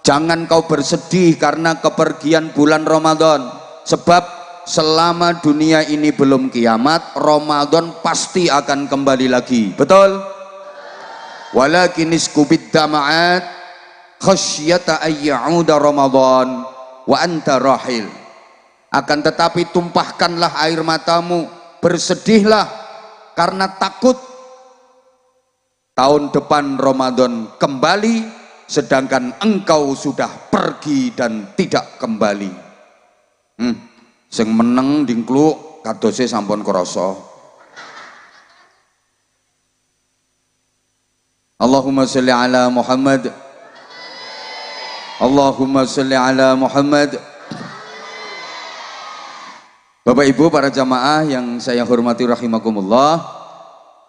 Jangan kau bersedih karena kepergian bulan Ramadan, sebab selama dunia ini belum kiamat, Ramadan pasti akan kembali lagi. Betul? Walakin iskubid dama'at khasyata ayya'uda Ramadan wa anta rahil. Akan tetapi tumpahkanlah air matamu, bersedihlah karena takut tahun depan Ramadan kembali sedangkan engkau sudah pergi dan tidak kembali. Sing meneng dingkluk kadose sampun krasa. Allahumma sholli ala Muhammad. Allahumma sholli ala Muhammad. Bapak Ibu para jamaah yang saya hormati rahimakumullah,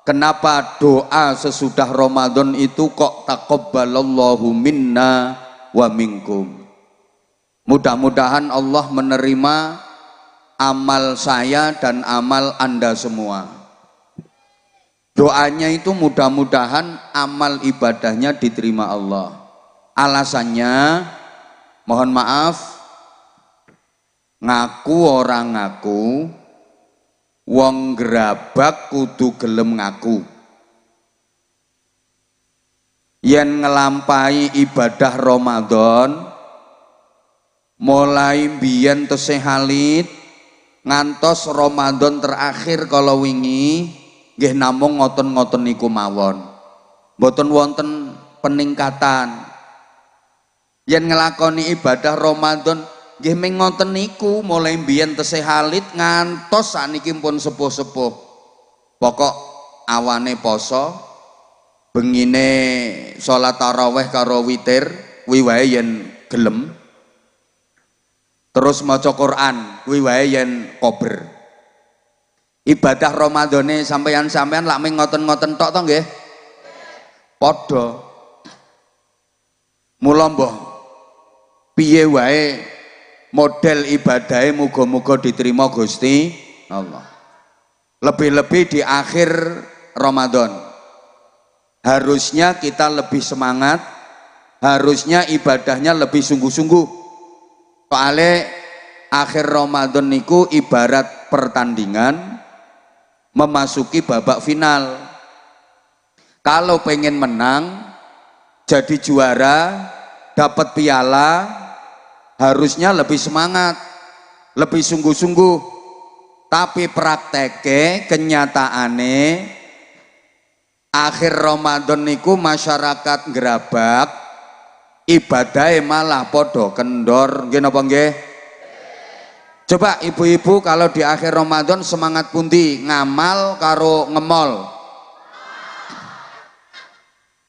kenapa doa sesudah Ramadan itu kok taqabbalallahu minna wa minkum? Mudah-mudahan Allah menerima amal saya dan amal Anda semua. Doanya itu mudah-mudahan amal ibadahnya diterima Allah. Alasannya, mohon maaf, ngaku orang ngaku, wong gerabak kudu gelem ngaku. Yen ngelampai ibadah Ramadan mulai biyen tesih halit ngantos Ramadan terakhir kalau wingi nggih namung ngoten-ngoten niku mawon, mboten wonten peningkatan. Yen ngelakoni ibadah Ramadan nggih mung ngoten niku mulai biyen tesih halit ngantos saniki pun sepuh-sepuh. Pokok awane poso, bengine salat tarawih karo witir, kuwi wae yen gelem. Terus maca Quran, kuwi wae yen kober. Ibadah Ramadane sampeyan-sampeyan lak mung ngoten-ngoten tok to nggih? Padha. Mula mbah piye wae model ibadahe muga-muga diterima Gusti Allah. Lebih-lebih di akhir Ramadan. Harusnya kita lebih semangat, harusnya ibadahnya lebih sungguh-sungguh. Soalnya akhir Ramadan niku ibarat pertandingan memasuki babak final. Kalau pengen menang, jadi juara, dapat piala, harusnya lebih semangat, lebih sungguh-sungguh. Tapi prakteke kenyataane akhir Ramadan niku masyarakat gerabak ibadahnya malah podo kendor. Nggih napa nggih? Coba ibu-ibu kalau di akhir Ramadan semangat pundi ngamal karo ngemol?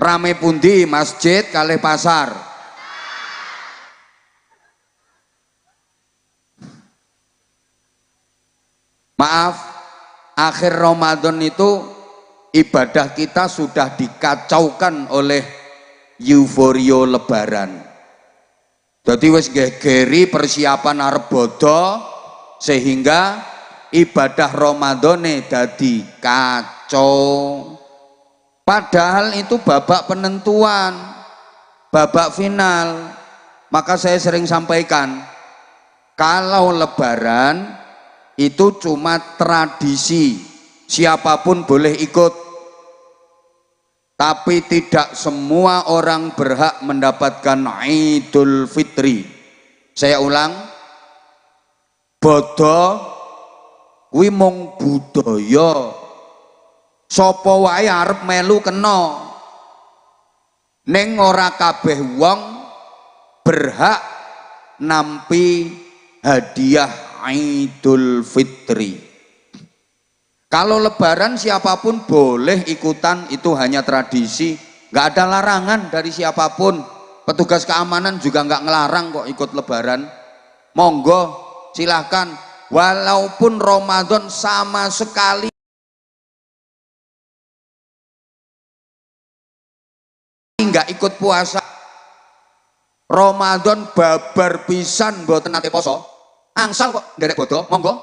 Rame pundi masjid kalih pasar? Maaf, akhir Ramadan itu ibadah kita sudah dikacaukan oleh euforia lebaran. Jadi wis gegeri persiapan arep bodo sehingga ibadah Ramadane dadi kacau. Padahal itu babak penentuan, babak final. Maka saya sering sampaikan, kalau lebaran itu cuma tradisi, siapapun boleh ikut. Tapi tidak semua orang berhak mendapatkan Idul Fitri. Saya ulang, bodo kuwi mung budaya. Sapa wae arep melu kena. Ning ora kabeh wong berhak nampi hadiah Idul Fitri. Kalau lebaran siapapun boleh ikutan, itu hanya tradisi, nggak ada larangan dari siapapun. Petugas keamanan juga nggak ngelarang kok ikut lebaran. Monggo silahkan, walaupun Ramadan sama sekali nggak ikut puasa. Ramadan babar pisan mboten nate poso. Angsal kok nderek bodo, monggo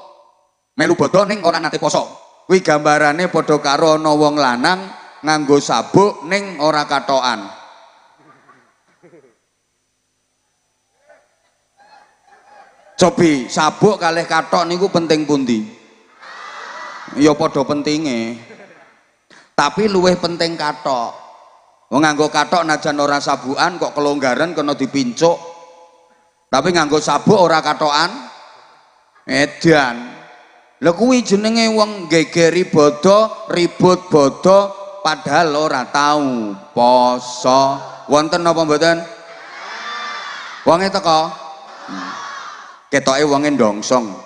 melu bodo ning ora nate poso. Kuwi gambarane padha karo ana wong lanang nganggo sabuk ning ora katokan. Cobi sabuk kalih kathok niku penting pundi? Ya padha pentinge. Tapi luwih penting kathok. Wong nganggo kathok najan ora sabukan kok kelonggaran kena dipincuk. Tapi nganggo sabuk ora kathokan edan. Lha kuwi jenenge wong gegeri bodo, ribut bodo padahal ora tahu poso. Wonten napa mboten? Wonge teko. Ketoke wonge ndongsong.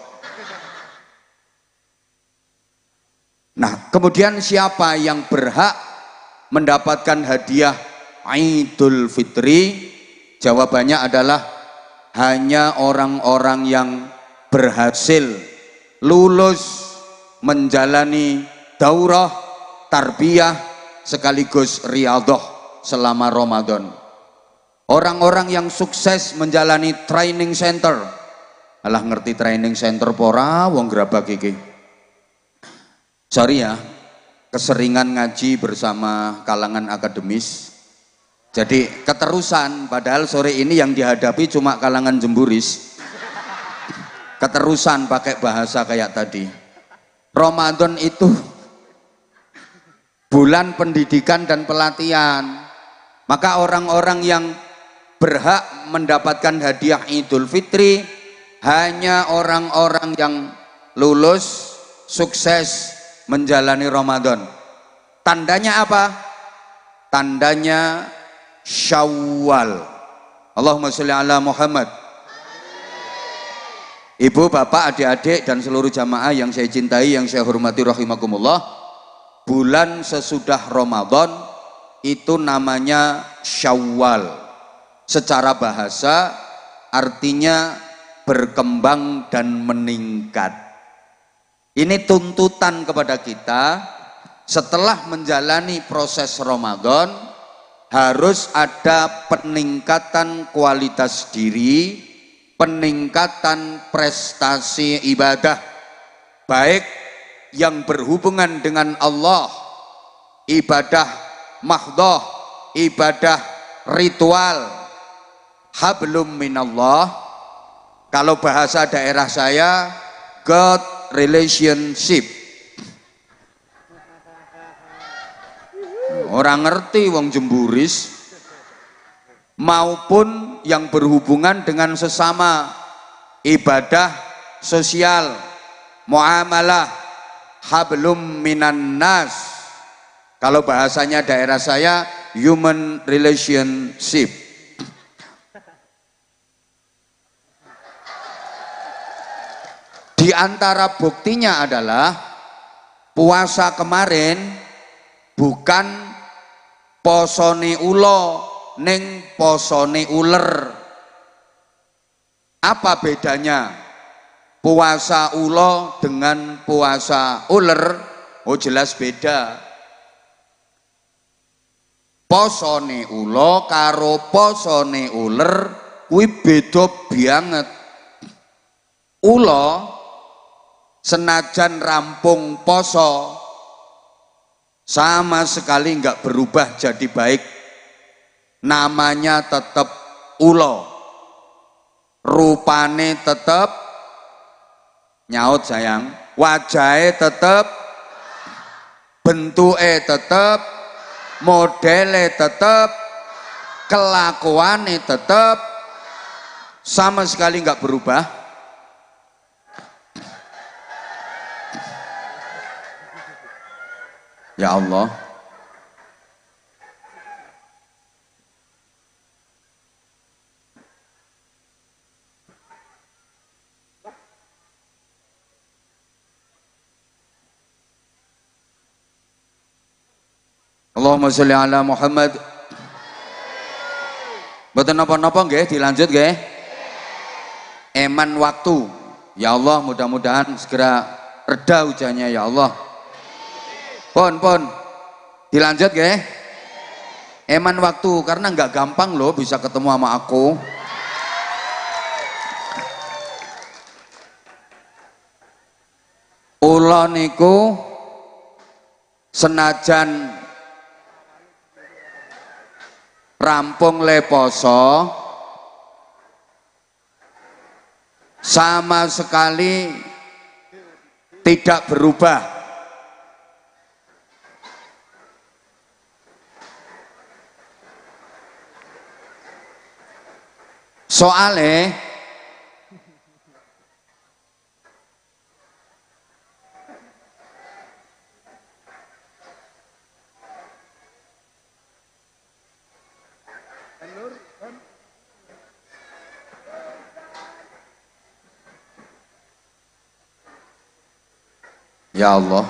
Nah, kemudian siapa yang berhak mendapatkan hadiah Idul Fitri? Jawabannya adalah hanya orang-orang yang berhasil lulus menjalani daurah tarbiyah sekaligus riyadhah selama Ramadan. Orang-orang yang sukses menjalani training center. Alah ngerti training center pora wong gerabak iki. Sorry ya, keseringan ngaji bersama kalangan akademis. Jadi keterusan, padahal sore ini yang dihadapi cuma kalangan jemburis. Keterusan pakai bahasa kayak tadi. Ramadan itu bulan pendidikan dan pelatihan. Maka orang-orang yang berhak mendapatkan hadiah Idul Fitri hanya orang-orang yang lulus sukses menjalani Ramadan. Tandanya apa? Tandanya Syawal. Allahumma sholli ala Muhammad. Ibu, bapak, adik-adik dan seluruh jamaah yang saya cintai, yang saya hormati rahimakumullah, bulan sesudah Ramadan itu namanya Syawal. Secara bahasa artinya berkembang dan meningkat. Ini tuntutan kepada kita setelah menjalani proses Ramadan harus ada peningkatan kualitas diri, peningkatan prestasi ibadah, baik yang berhubungan dengan Allah, ibadah mahdhah, ibadah ritual, hablum minallah. Kalau bahasa daerah saya, God relationship. Orang ngerti wong jemburis. Maupun yang berhubungan dengan sesama, ibadah sosial, muamalah, hablum minan nas. Kalau bahasanya daerah saya, human relationship. Di antara buktinya adalah puasa kemarin bukan posone ulo ning posone uler. Apa bedanya puasa ulo dengan puasa uler? Oh jelas beda. Posone ulo karo posone uler kuwi beda banget. Ulo senajan rampung poso sama sekali nggak berubah jadi baik. Namanya tetap ulo, rupane tetap nyaut sayang, wajahnya tetap, bentuknya tetap, modelnya tetap, kelakuannya tetap, sama sekali nggak berubah. Ya Allah. Allahumma sholli ala Muhammad. Mboten napa-napa nggih, dilanjut nggih. Eman waktu. Ya Allah, mudah-mudahan segera reda hujannya ya Allah. Pon. Dilanjut nggih. Eman waktu karena nggak gampang loh bisa ketemu sama aku. Ula niku senajan rampung le poso sama sekali tidak berubah. Soalnya ya Allah,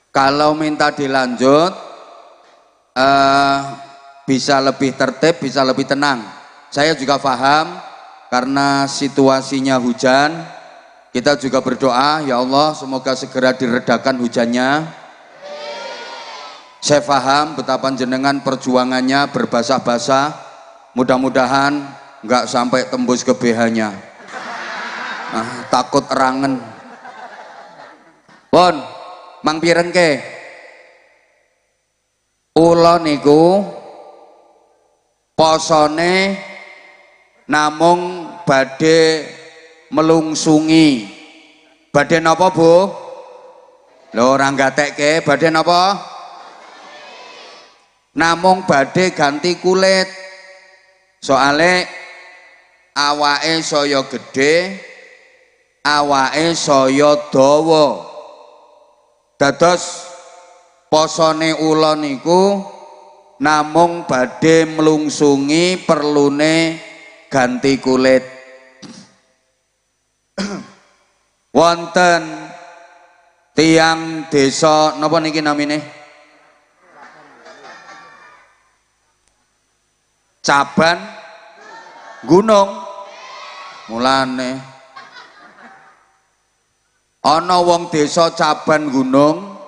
kalau minta dilanjut bisa lebih tertib, bisa lebih tenang. Saya juga paham karena situasinya hujan. Kita juga berdoa, ya Allah semoga segera diredakan hujannya. Saya paham betapa jenengan perjuangannya berbasah-basah. Mudah-mudahan nggak sampai tembus ke BH-nya. Takut erangen. Pun, Mang Pireng ke? Ula niku posone namung badhe melungsungi. Badhe napa, Bu? Lho ora gatekke, badhe napa? Namung badhe ganti kulit. Soale awake saya gedhe, awake saya dawa. Dados posone ula niku namung badhe mlungsungi perlune ganti kulit. Wonten tiang desa napa niki namine? Caban Gunung. Mulane ana wong desa Caban Gunung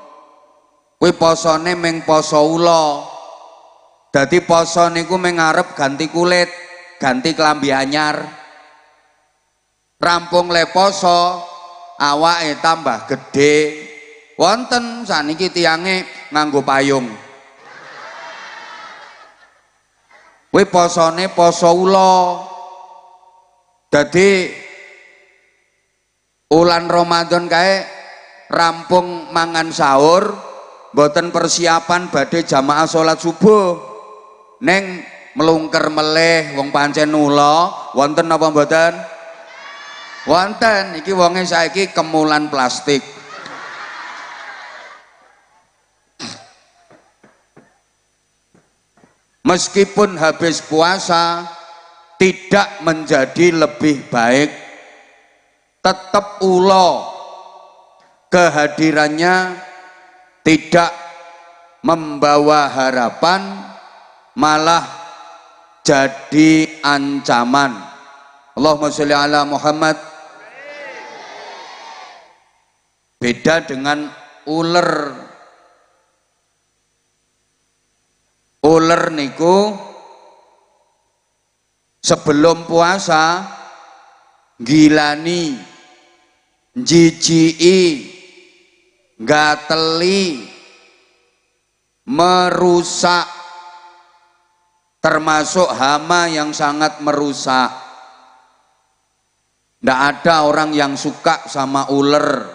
kuwi posone ming poso ula. Dadi poso niku ming arep ganti kulit, ganti klambi anyar. Rampung le poso awake tambah gedhe. Wonten saniki tiange nganggo payung. Kuwi posone poso ula. Dadi ulan Ramadan kae rampung mangan sahur, mboten persiapan badhe jamaah salat subuh. Neng melungker meleh wong pancen ula, wonten apa mboten? Wonten. Iki wonge saiki kemulan plastik. Meskipun habis puasa tidak menjadi lebih baik, tetap ula kehadirannya tidak membawa harapan, malah jadi ancaman. Allahumma sholli ala Muhammad. Beda dengan uler. Uler niku sebelum puasa gilani, jijiki, gateli, merusak, termasuk hama yang sangat merusak. Tidak ada orang yang suka sama uler.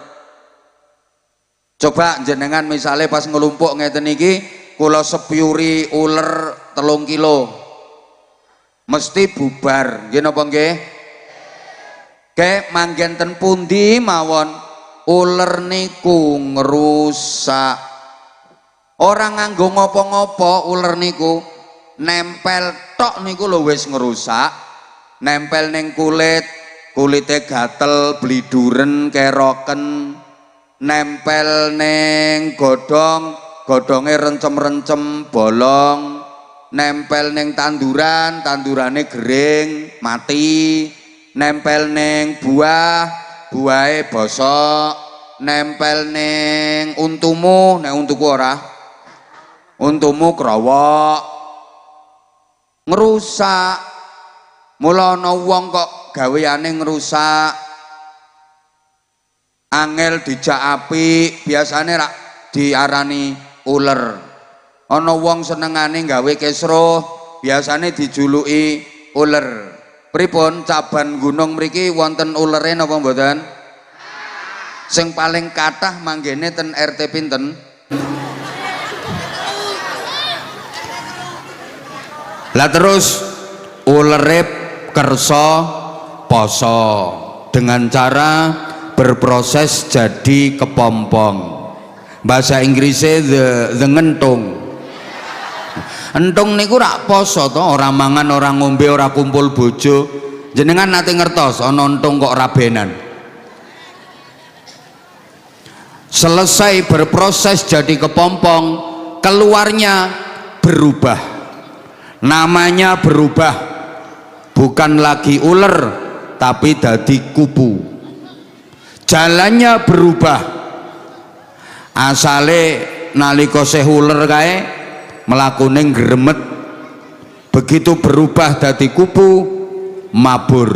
Coba jenengan misalnya pas ngelumpuk ngeten iki, kula sepyuri uler 3 kilo, mesti bubar. Nggih napa nggih? Ke manggen ten pundi mawon uler niku ngerusak. Orang nganggo ngopo-ngopo uler niku nempel tok niku lho wis ngerusak. Nempel ning kulit, kulite gatel, bliduren, keroken. Nempel ning godhong, godhonge rencem-rencem, bolong. Nempel ning tanduran, tandurane gering, mati. Nempel ning buah, buahe bosok. Nempel ning untumu, nek untuku ora, untumu krowok, ngerusak. Mula ana wong kok gaweane ngerusak, angel dijak apik, biasane rak diarani uler. Ana wong senengane gawe kesruh, biasane dijuluki uler. Pripun Caban Gunung mriki wonten ulere napa mboten? Sing paling kathah manggene ten RT pinten? Lah terus ulere kersa poso dengan cara berproses jadi kepompong. Bahasa Inggrisnya the ngentung. Entung niku rak poso to, ora mangan, ora ngombe, ora kumpul bojo. Jenengan nate ngertos ana entung kok rabenan. Selesai berproses jadi kepompong, keluarnya berubah. Namanya berubah. Bukan lagi ular, tapi dadi kupu. Jalannya berubah. Asale nalika seh ular kae mlakune gremet, begitu berubah dadi kupu mabur,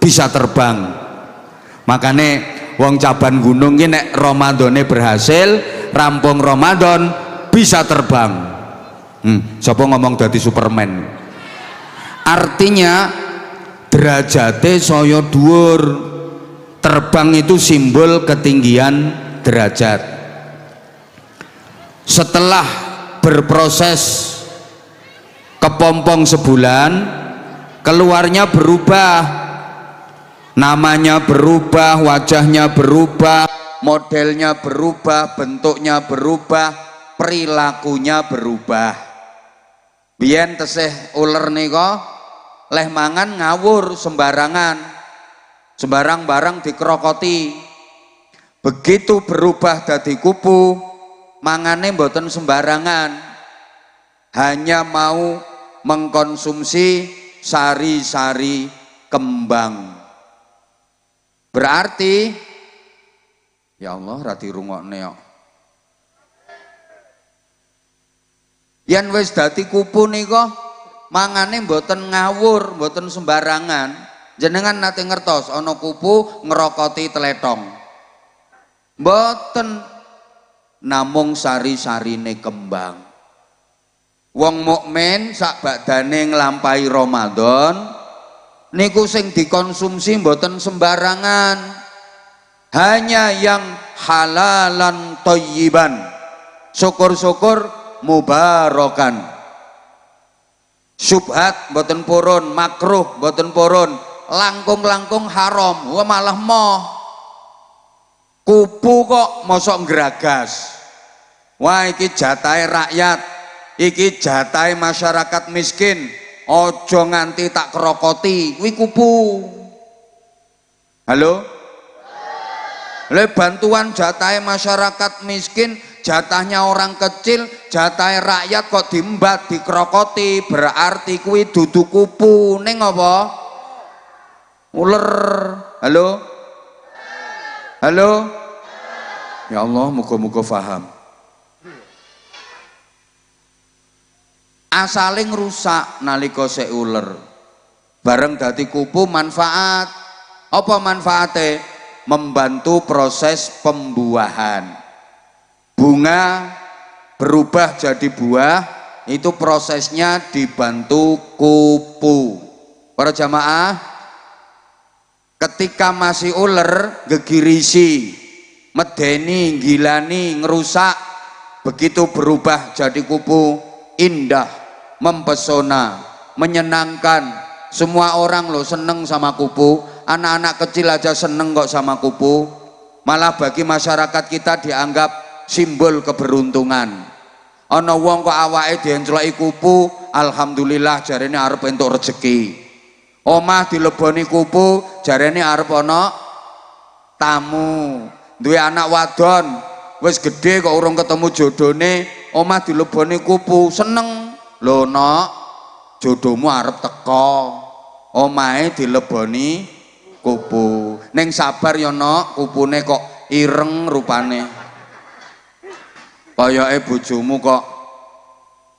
bisa terbang. Makane wong Caban Gunung ki nek Ramadane berhasil, rampung Ramadan bisa terbang. Sapa ngomong dadi Superman? Artinya derajate saya dhuwur. Terbang itu simbol ketinggian derajat. Setelah berproses kepompong sebulan, keluarnya berubah, namanya berubah, wajahnya berubah, modelnya berubah, bentuknya berubah, perilakunya berubah. Biyen tesih uler nika leh mangan ngawur sembarangan, sembarang barang dikrokoti. Begitu berubah dadi kupu, mangane mboten sembarangan, hanya mau mengkonsumsi sari-sari kembang. Berarti ya Allah ra dirungokne kok. Yen wis dadi kupu nika mangane mboten ngawur, mboten sembarangan. Jenengan nate ngertos ana kupu ngrokoti tletong. Mboten, namung sari-sarine kembang. Wong mukmin sak badane nglampahi Ramadan niku sing dikonsumsi mboten sembarangan, hanya yang halalan thayyiban, syukur-syukur mubarakan. Syubhat mboten purun, makruh mboten purun, langkung-langkung haram. Wah malah moh kupu kok mosok ngragas. Wah iki jatahe rakyat, iki jatahe masyarakat miskin, ojo nganti tak krokoti, kuwi kupu. Halo? Le bantuan jatahe masyarakat miskin, jatahnya orang kecil, jatahe rakyat kok diembat, dikrokoti, berarti kuwi dudu kupu. Ning apa? Uler. Halo? Halo? Ya Allah, muga-muga faham. Asale ngrusak nalika sik uler. Bareng dadi kupu manfaat. Apa manfaate? Membantu proses pembuahan. Bunga berubah jadi buah, itu prosesnya dibantu kupu. Para jamaah, ketika masih uler gegirisi, medeni, gilani, ngerusak, begitu berubah jadi kupu, indah, mempesona, menyenangkan. Semua orang loh seneng sama kupu, anak-anak kecil aja seneng kok sama kupu. Malah bagi masyarakat kita dianggap simbol keberuntungan. Ana wong kok awake diencloki kupu, alhamdulillah jarene arep entuk rezeki. Omah dileboni kupu, jarene arep ana tamu. Duwe anak wadon wis gede kok urung ketemu jodone, omah dileboni kupu, seneng. Lho nok, jodohmu arep teko, omahe dileboni kupu. Ning sabar ya nok, kupune kok ireng rupane. Kayake bojomu kok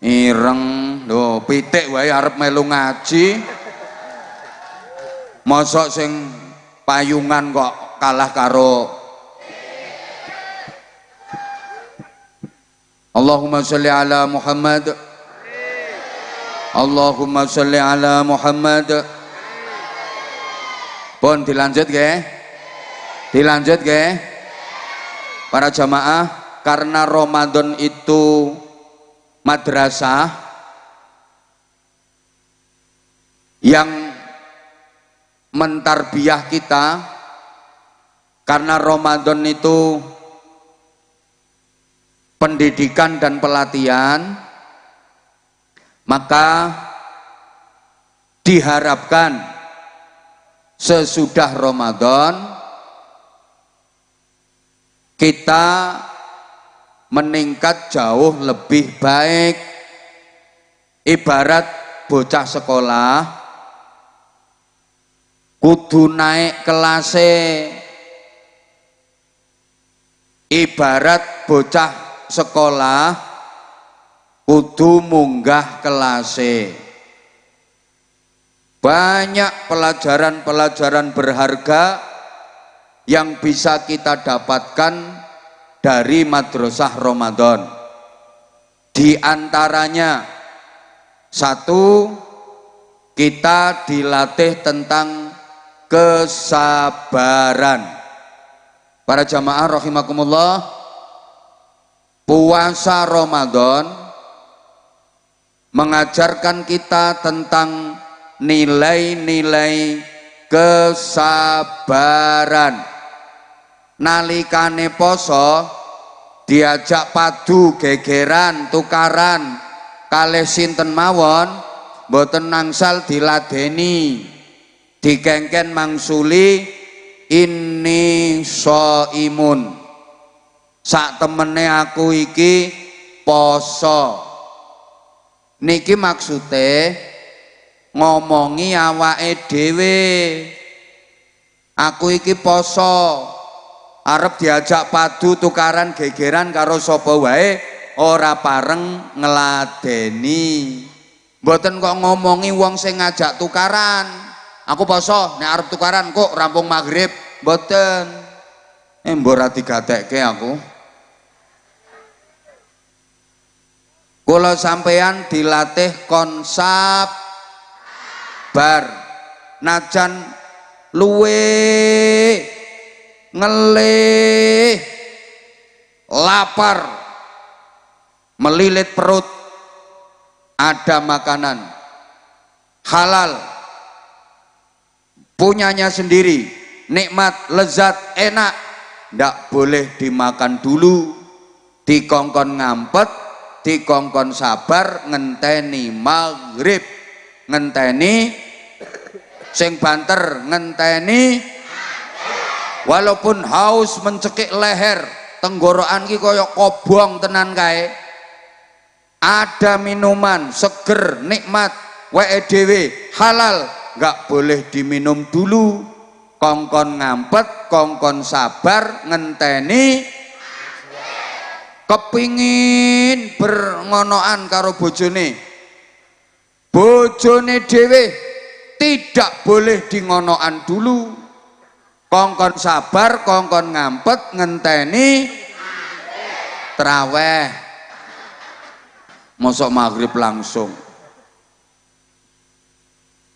ireng. Lho pitik wae arep melu ngaji, mosok sing payungan kok kalah karo. Allahumma sholli ala Muhammad. Allahumma sholli ala Muhammad. Pun dilanjut nggih? Dilanjut nggih? Para jamaah, karena Ramadan itu madrasah yang mentarbiyah kita, karena Ramadan itu pendidikan dan pelatihan, maka diharapkan sesudah Ramadan kita meningkat jauh lebih baik. Ibarat bocah sekolah kudu naik kelase, ibarat bocah sekolah kudu munggah kelase. Banyak pelajaran-pelajaran berharga yang bisa kita dapatkan dari madrasah Ramadan. Di antaranya, satu, kita dilatih tentang kesabaran. Para jamaah rahimakumullah, puasa Ramadan mengajarkan kita tentang nilai-nilai kesabaran. Nalikane poso diajak padu gegeran tukaran kalih sinten mawon, boten nangsal diladeni, dikengken mangsuli inni shaimun, sak temene aku iki poso. Niki maksude ngomongi awake dhewe, aku iki poso, arep diajak padu tukaran gegeran karo sapa wae ora pareng ngladeni. Mboten kok ngomongi wong sing ngajak tukaran, aku poso nek arep tukaran kok rampung maghrib, mboten. Mbok ora digatekke aku. Kula sampeyan dilatih konsap bar, najan luwe ngelih lapar melilit perut, ada makanan halal punyanya sendiri, nikmat, lezat, enak, ndak boleh dimakan dulu, dikongkon ngampet, dikongkon sabar, ngenteni maghrib, ngenteni sing banter, ngenteni walaupun haus mencekik leher, tenggorokan ki kaya kobong tenan kae, ada minuman seger nikmat wae dhewe halal, nggak boleh diminum dulu, kongkon ngampet, kongkon sabar, ngenteni. Kepingin berngonoan karo bojone, bojone dhewe tidak boleh dingonoan dulu, kongkon sabar, kongkon ngampet, ngenteni traweh, mosok maghrib langsung.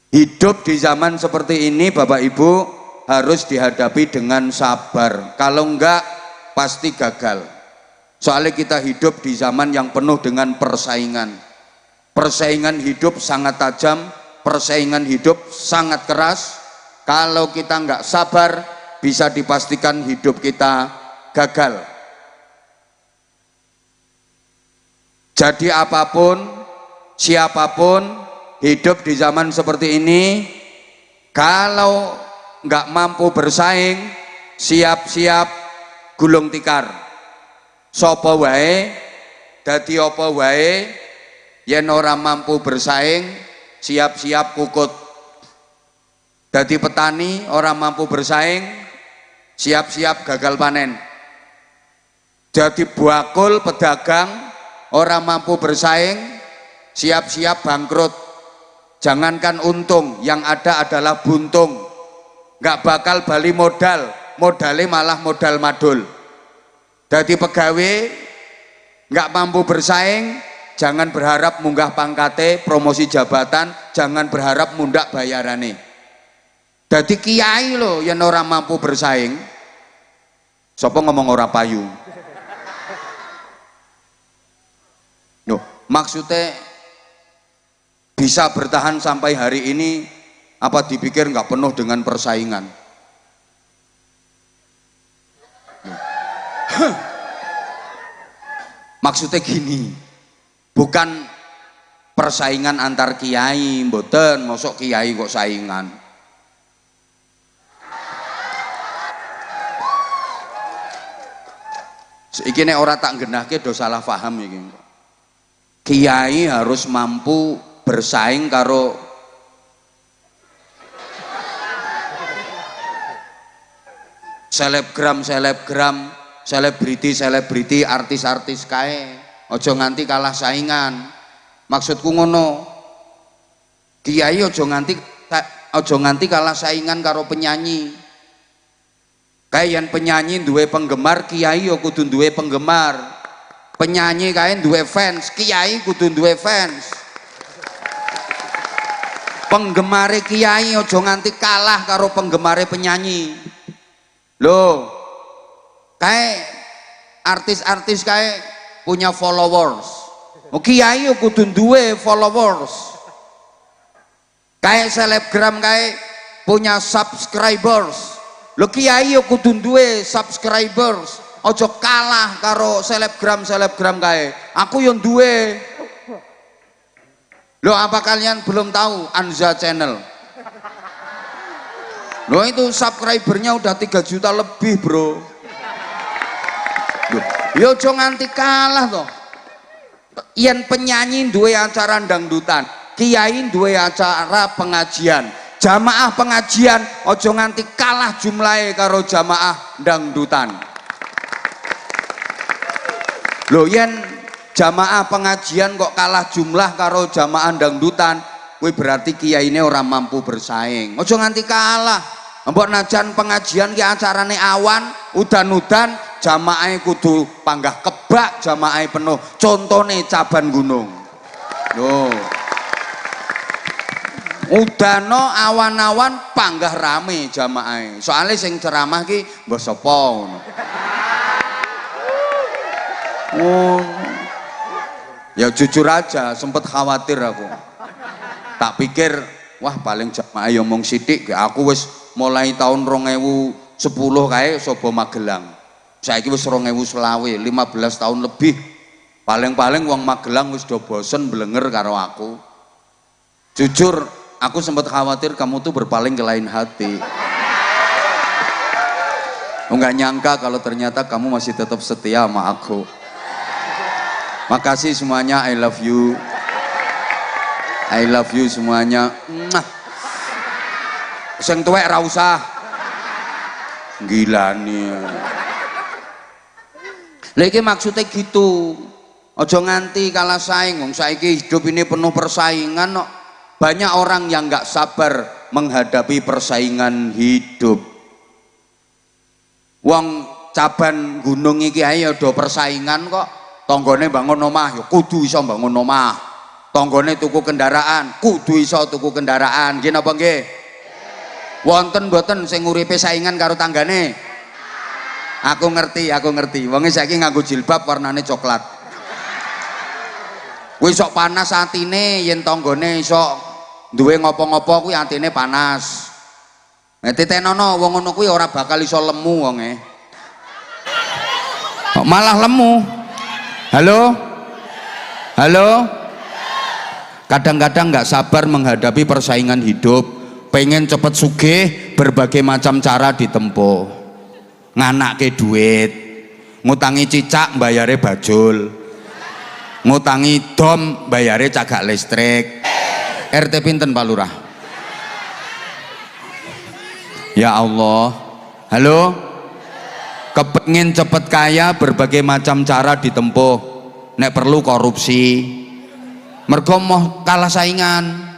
Hidup di zaman seperti ini Bapak Ibu harus dihadapi dengan sabar, kalau enggak pasti gagal. Soalnya kita hidup di zaman yang penuh dengan persaingan. Persaingan hidup sangat tajam, persaingan hidup sangat keras. Kalau kita nggak sabar, bisa dipastikan hidup kita gagal. Jadi apapun, siapapun hidup di zaman seperti ini, kalau nggak mampu bersaing, siap-siap gulung tikar. Sapa wae dadi apa wae, yen ora mampu bersaing siap-siap kukut. Dadi petani ora mampu bersaing siap-siap gagal panen. Jadi bakul pedagang ora mampu bersaing siap-siap bangkrut. Jangankan untung, yang ada adalah buntung. Nggak bakal bali modal, modalnya malah modal madul. Jadi pegawai nggak mampu bersaing, jangan berharap munggah pangkate, promosi jabatan, jangan berharap mundak bayarane. Dadi kiai lho yen ora mampu bersaing. Sapa ngomong ora payu? Loh, maksudnya bisa bertahan sampai hari ini apa dipikir nggak penuh dengan persaingan? Maksudnya gini, bukan persaingan antar kiai, mboten, mosok kiai kok saingan. Iki nek ora tak genahke do salah paham iki. Kiai harus mampu bersaing karo selebgram, selebriti, artis kae. Ojo nganti kalah saingan. Maksudku ngono. Kiai ojo nganti kalah saingan karo penyanyi. Kayak yang penyanyi duwe penggemar, kiai yo kudu duwe penggemar. Penyanyi kae duwe fans, kiai kudu duwe fans. Penggemare kiai ojo nganti kalah karo penggemare penyanyi. Loh, kayak artis-artis kayak punya followers. Oh, kiai yo kudu duwe followers. Kayak selebgram kayak punya subscribers. Lo kiai yo kudu duwe subscribers. Ojo kalah karo selebgram kae. Aku yang duwe. Lo apa kalian belum tahu Anza Channel? Lo itu subscribernya udah 3 juta lebih, bro. Yo ojo nganti kalah toh. Yen penyanyi duwe acara dangdutan, kiai duwe acara pengajian. Jamaah pengajian ojo nganti kalah jumlahe karo jamaah dangdutan. Lho yen jamaah pengajian kok kalah jumlah karo jamaah dangdutan, kuwi berarti kiyaine ora mampu bersaing. Ojo nganti kalah. Mbok najan pengajian ki acarane awan, udan-udan, jamaahe kudu panggah kebak, jamaahe penuh. Contone Caban Gunung. Loh. Udano awan-awan panggah rame jamaah. Soalnya sing ceramah ki mbah sapa ngono. Oh. Ya jujur aja sempet khawatir aku. Tak pikir wah paling jamaah ya mung sithik, aku wis mulai tahun 2010 kae Sobo Magelang. Saiki wis 2025, 15 tahun lebih. Paling-paling wong Magelang wis do bosen blenger karo aku. Jujur aku sempat khawatir kamu tuh berpaling ke lain hati. Enggak nyangka kalau ternyata kamu masih tetap setia sama aku. Makasih semuanya, I love you. I love you semuanya. Sing tuwek ra usah. Gila nih. Lha iki maksudnya gitu. Ojo nganti kalah saing. Wong saiki hidup ini penuh persaingan kok. Banyak orang yang nggak sabar menghadapi persaingan hidup. Wong Caban Gunung iki ae do persaingan kok. Tanggane bangun omah ya kudu iso bangun omah. Tanggane tuku kendaraan, kudu iso tuku kendaraan. Nggih napa nggih? Wonten mboten sing uripe saingan karo tanggane? Aku ngerti. Wonge saiki nganggo jilbab warnane coklat. Kuwi sok panas atine yen tanggane iso duwe ngopo-ngopo kuwi atine panas. Nek titenono wong ngono kuwi ora bakal iso lemu wonge. Kok malah lemu? Halo? Kadang-kadang nggak sabar menghadapi persaingan hidup, pengen cepet sugih, berbagai macam cara ditempuh. Nganake duit, ngutangi cicak bayare bajul, ngutangi dom bayare cagak listrik. RT pinten Pak Lurah? Ya Allah. Halo? Kepengin cepet kaya, berbagai macam cara ditempuh. Nek perlu korupsi, mergo mau kalah saingan.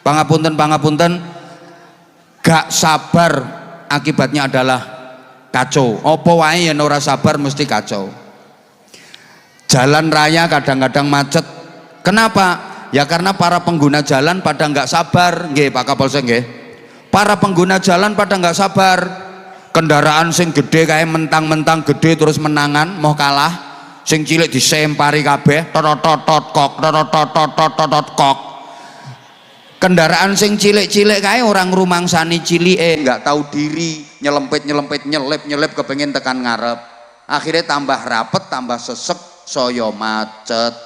Pangapunten, gak sabar akibatnya adalah kacau. Apa wae yen ora sabar mesti kacau. Jalan raya kadang-kadang macet, Kenapa? Ya karena para pengguna jalan pada nggak sabar, nggih Pak Kapolsek nggih. Para pengguna jalan pada nggak sabar. Kendaraan sing gede kayak mentang-mentang gede terus menangan mau kalah, sing cilik disempari kabeh totot kok totot kok. Kendaraan sing cilik-cilik kayak orang rumangsani cilike nggak tahu diri, nyelempet nyelip kepengen tekan ngarep, akhirnya tambah rapet tambah sesek soyo macet.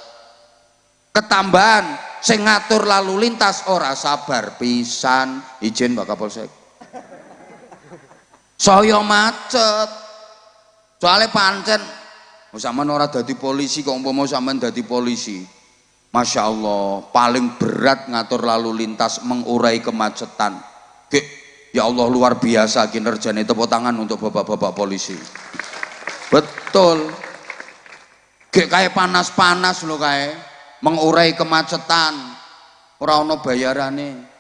Ketambahan sing ngatur lalu lintas ora sabar pisan, izin Pak Kapolsek, saya macet soalnya pancen sampean ora dadi polisi kok umpama sampean dadi polisi, Masya Allah paling berat ngatur lalu lintas mengurai kemacetan. Ya Allah luar biasa kinerjanya, tepuk tangan untuk bapak-bapak polisi. Betul, kayak panas-panas loh, kayak mengurai kemacetan ora ono bayarane.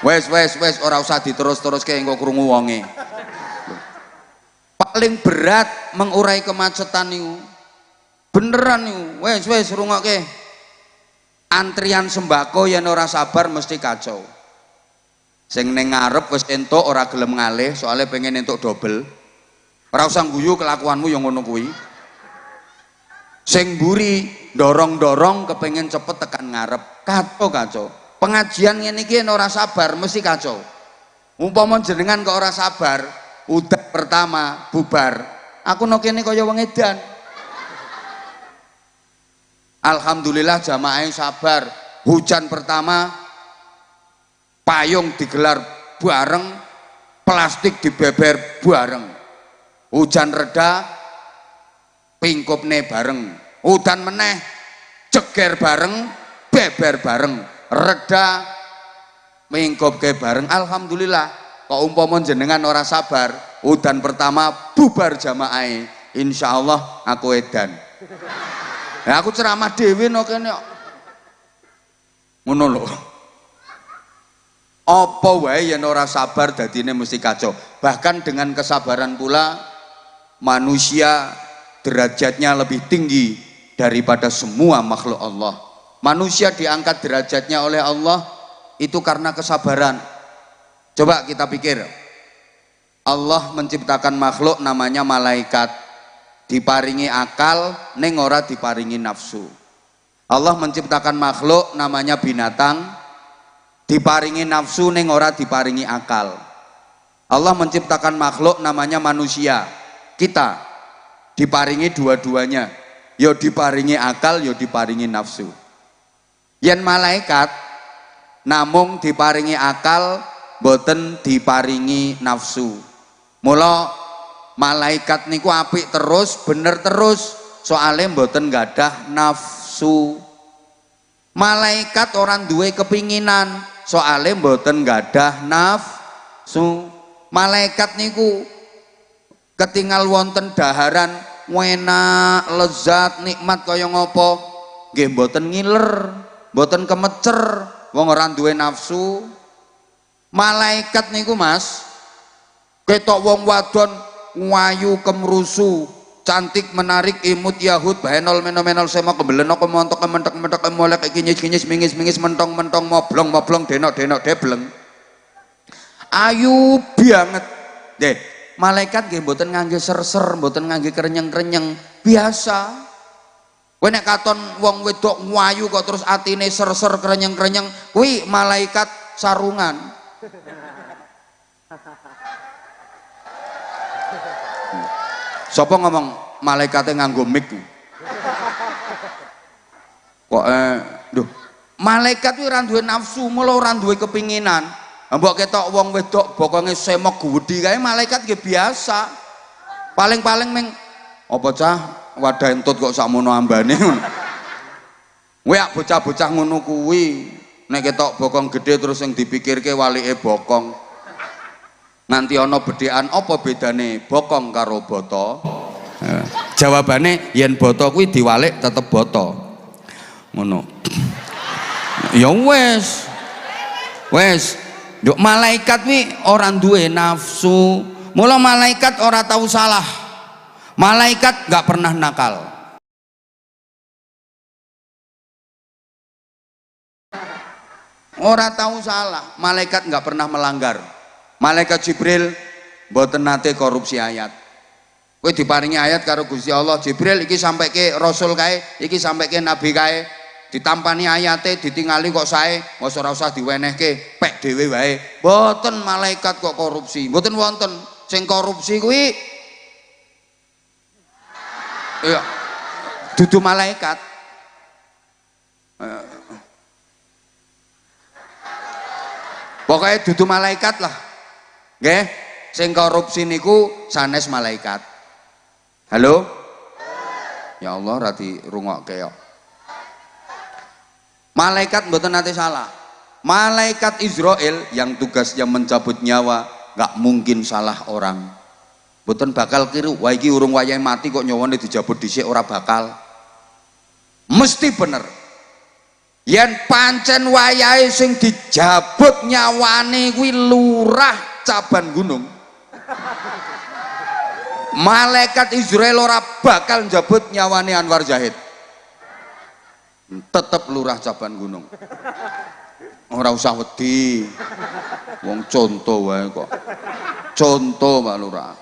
Wes ora usah diterus kayak engko krungu wonge. Paling berat mengurai kemacetan niku. Beneran niku. Wes rungokke. Antrian sembako yen ora sabar mesti kacau. Sing ning ngarep wis entuk ora gelem ngalih soalnya pengen entuk double. Ora usah guyu kelakuanmu yang ngono kuwi. Sing mburi dorong-dorong kepengen cepet tekan ngarep. Kacau. Pengajian ngene iki ora sabar mesti kacau. Umpama jenengan kok ora sabar, udah pertama bubar. Aku no kene kaya wong edan. Alhamdulillah jamaah sabar. Hujan pertama payung digelar bareng, plastik dibeber bareng. Hujan reda pingkupne bareng. Udan meneh ceger bareng, beber bareng. Reda mingkupke bareng. Alhamdulillah kok umpama jenengan ora sabar, udan pertama bubar jamaah, insyaallah aku edan. Ya aku ceramah dhewe no kene ngono lho. Apa wae yen ora sabar dadine mesti kacau. Bahkan dengan kesabaran pula manusia derajatnya lebih tinggi daripada semua makhluk Allah. Manusia diangkat derajatnya oleh Allah itu karena kesabaran. Coba kita pikir, Allah menciptakan makhluk namanya malaikat, diparingi akal ning ora diparingi nafsu. Allah menciptakan makhluk namanya binatang, diparingi nafsu ning ora diparingi akal. Allah menciptakan makhluk namanya manusia, kita diparingi dua-duanya, yo diparingi akal yo diparingi nafsu. Yen malaikat namung diparingi akal, boten diparingi nafsu. Mula malaikat niku apik terus, bener terus, soalnya boten gadah nafsu. Malaikat orang duwe kepinginan, soalnya boten gadah nafsu. Malaikat niku ketinggal wonten daharan enak, lezat, nikmat kaya ngopo, nggih boten ngiler. Boten kemecer, wong ora duwe nafsu. Malaikat niku Mas, ketok wong wadon wayu kemrusu, cantik menarik imut yahud bahenol menomenol sema kembeleno kemontok kementek-mentek molek kinyis-kinyis mingis-mingis mentong-mentong moblong-moblong denok-denok debleng. Ayu banget. Nggih, malaikat nggih mboten ngangge ser-ser, mboten ngangge krenyeng-krenyeng, biasa. Kowe nek katon wong wedok nguayu kok terus atine ser-ser krenyeng-krenyeng, kuwi malaikat sarungan. Sapa ngomong malaikate nganggo mic? Kok duh, malaikat kuwi ora duwe nafsu, mula ora duwe kepinginan. Mbok ketok wong wedok bokonge semok gedhi kae malaikat nggih biasa. Paling-paling meng apa cah wadah entut kok sakmono ambane ngono. Kowe bocah-bocah ngono kuwi nek ketok bokong gede terus yang dipikirke walike bokong. Nanti ana bedhekan apa bedane bokong karo boto? Jawabane yen boto kuwi diwalik tetep boto. Ngono. Ya wes. Nduk malaikat kuwi ora duwe nafsu. Mula malaikat ora tahu salah. Malaikat nggak pernah nakal. Ora tahu salah, malaikat nggak pernah melanggar. Malaikat Jibril mboten nate korupsi ayat. Kowe diparingi ayat karo Gusti Allah, Jibril iki sampai ke rasul kae, iki sampai ke nabi kae, ditampani ayate ditingali kok sae, mosok ora usah diwenehke, pek dhewe wae. Mboten malaikat kok korupsi, mboten wonten. Sing korupsi kuwi ya dudu malaikat. Pokoknya dudu malaikat lah, nggih. Sing korupsi niku sanes malaikat. Halo? Ya Allah, rati rungokke yo. Malaikat mboten nate salah. Malaikat Israel yang tugasnya mencabut nyawa nggak mungkin salah orang. Mboten bakal kiru. Wah iki urung wayahe mati kok nyawane dijabut dhisik, ora bakal. Mesti bener. Yen pancen wayahe sing dijabut nyawane kuwi lurah Caban Gunung, malaikat Israel ora bakal njabut nyawane Anwar Zahid, tetep lurah Caban Gunung. Ora usah wedi, wong contoh wae kok, contoh Pak Lurah.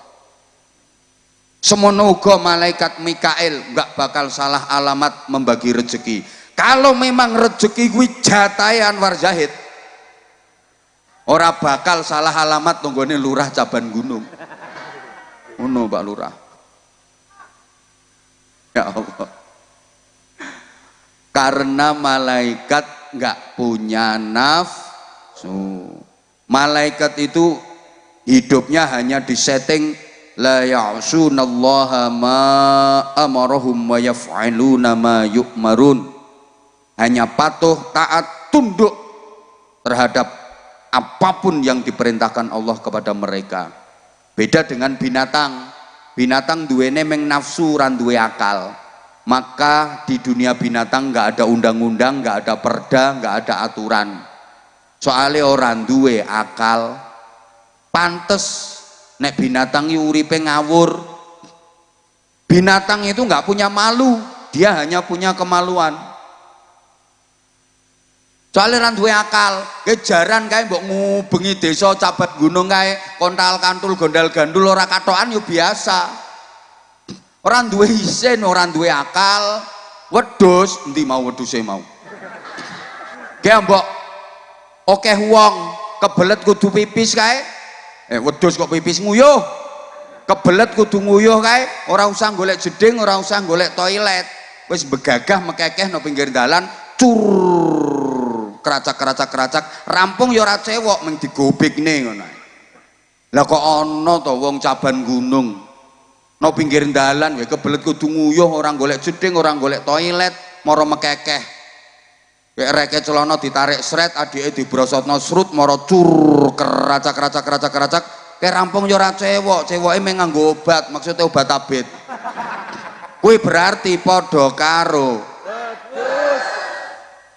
Semono uga malaikat Mikail nggak bakal salah alamat membagi rezeki. Kalau memang rezeki kuwi jatahe Anwar Zahid, ora bakal salah alamat tunggone lurah Caban Gunung. Ngono Pak Lurah. Ya Allah. Karena malaikat nggak punya nafsu. Malaikat itu hidupnya hanya disetting la ya'sunallaha ma amarahum wa yaf'aluna ma yu'marun. Hanya patuh, taat, tunduk terhadap apapun yang diperintahkan Allah kepada mereka. Beda dengan binatang. Binatang duwene meng nafsu, ran duwe akal. Maka di dunia binatang nggak ada undang-undang, nggak ada perda, nggak ada aturan. Soalnya orang duwe akal, pantes nek binatang uripe ngawur. Binatang itu nggak punya malu, dia hanya punya kemaluan. Soalnya ran duwe akal, kejaran kae mbok ngubengi desa Cabat Gunung kae, kontal kantul gondal gandul ora katokan yo biasa. Orang duwe isin, orang duwe akal, wedhus endi mau wedhuse mau. Kae mbok akeh wong kebelet kudu pipis kae. Wedhus kok pipis nguyuh. Kebelet kudu nguyuh kae, ora usah golek jeding, ora usah golek toilet. Wis begagah mekekeh no pinggir dalan, cur keracak, rampung ya ora cewek mung digobekne ngono. Lah kok ana to wong Caban Gunung no pinggir dalan ya kebelet kudu nguyuh, orang golek jeding, orang golek toilet, mara mekekeh. Kayak reke celana ditarik sret, adike dibrosotno srut, mara cur keracak, kayak rampung ya ora cewek, ceweke mung nganggo obat, maksudnya obat abet. Kuwi berarti padha karo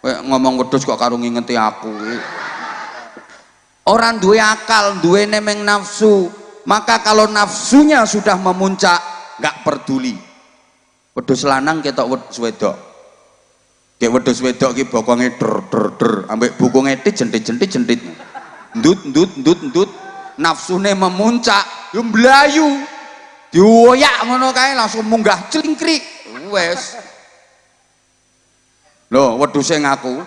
ngomong wedhus kok karo ngingeti aku. Orang duwe akal, duwe nemeng nafsu, maka kalau nafsunya sudah memuncak nggak peduli. Wedhus lanang ketok wedhus wedok, kayak wedhus wedok ki bokonge der ambek bukunge jentit ndut nafsune memuncak yo mlayu dioyak ngono kae langsung munggah clingkrik wes. Loh, wedhuse ngaku.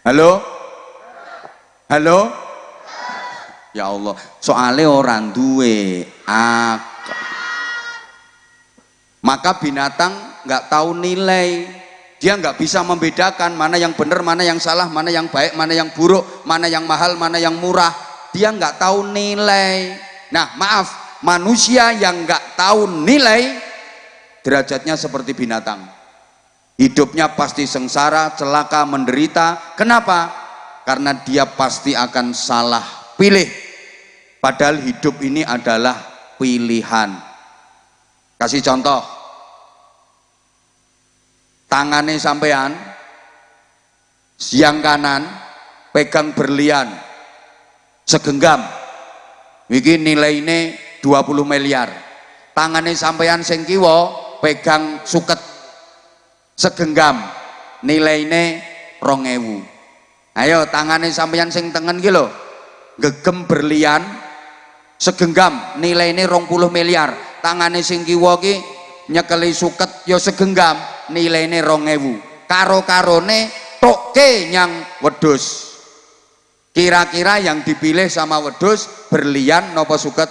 Halo? Halo? Ya Allah, soalnya orang duwe akal. Maka binatang nggak tahu nilai. Dia nggak bisa membedakan mana yang benar, mana yang salah, mana yang baik, mana yang buruk, mana yang mahal, mana yang murah. Dia nggak tahu nilai. Nah, maaf, manusia yang nggak tahu nilai derajatnya seperti binatang, hidupnya pasti sengsara, celaka, menderita. Kenapa? Karena dia pasti akan salah pilih, padahal hidup ini adalah pilihan. Kasih contoh, tangannya sampean yang kanan pegang berlian segenggam, ini nilainya 20 miliar. Tangane sampeyan sing kiwa pegang suket segenggam nilaine 2000. Ayo tangane sampeyan sing tengen ki lho gegem berlian segenggam nilaine 20 miliar. Tangane sing kiwa ki nyekeli suket ya segenggam nilaine 2000. Karo-karone tokke nyang wedhus. Kira-kira yang dipilih sama wedhus berlian napa suket?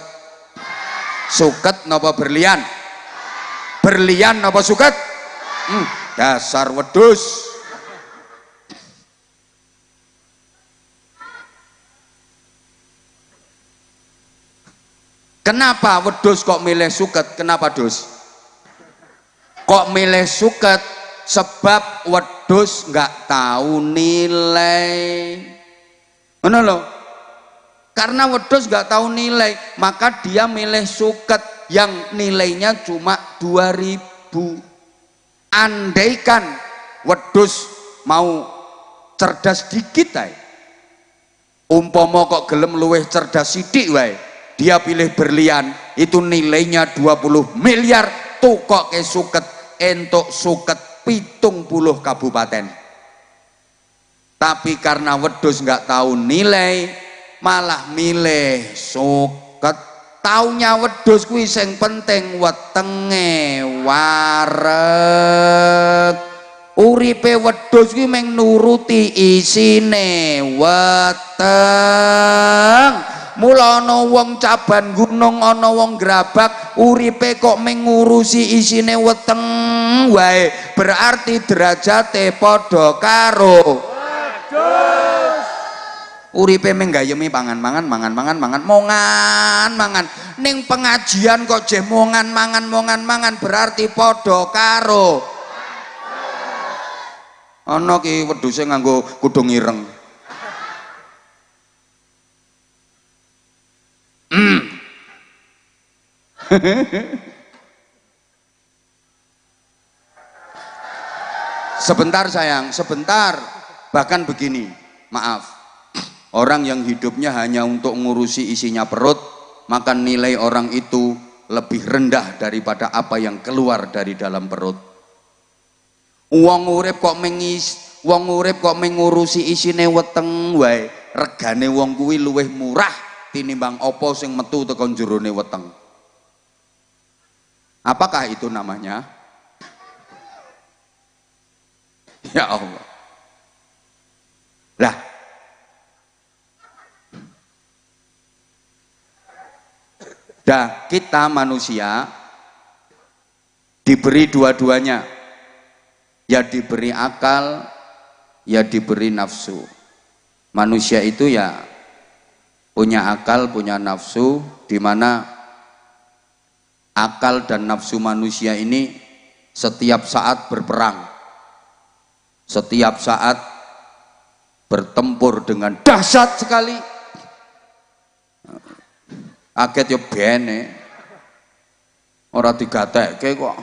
Suket napa berlian? Berlian napa suket? Dasar wedhus. Kenapa wedhus kok milih suket? Kenapa dus? Kok milih suket? Sebab wedhus nggak tahu nilai. Mana loh? Karena wedhus nggak tahu nilai, maka dia milih suket yang nilainya cuma 2000. Andaikan wedhus mau cerdas dikit ae, umpama kok gelem luweh cerdas sithik wae, dia pilih berlian, itu nilainya 20 miliar, tukoke suket, entuk suket 70 kabupaten. Tapi karena wedhus nggak tahu nilai, malah milih suket. Taunya wedhus kuwi sing penting wetenge wareg. Uripe wedhus kuwi mung nuruti isine weteng. Mula ana wong Caban Gunung, ana wong Grabak, uripe kok mung ngurusi isine weteng wae, berarti derajate padha karo uripe menggayemi mangan ning pengajian kok jeh mangan berarti padha karo ana ki wedhuse nganggo kudung ireng. Sebentar sayang, sebentar. Bahkan begini, maaf, orang yang hidupnya hanya untuk ngurusi isinya perut, maka nilai orang itu lebih rendah daripada apa yang keluar dari dalam perut. Wong urip kok ngurusi isine weteng wae, regane wong kuwi luwih murah tinimbang apa sing metu teko jerone weteng. Apakah itu namanya? Ya Allah. Lah, kita manusia diberi dua-duanya, ya diberi akal, ya diberi nafsu. Manusia itu ya punya akal, punya nafsu, di mana akal dan nafsu manusia ini setiap saat berperang, setiap saat bertempur dengan dahsyat sekali. Kaget yo bene ora digatekke kok.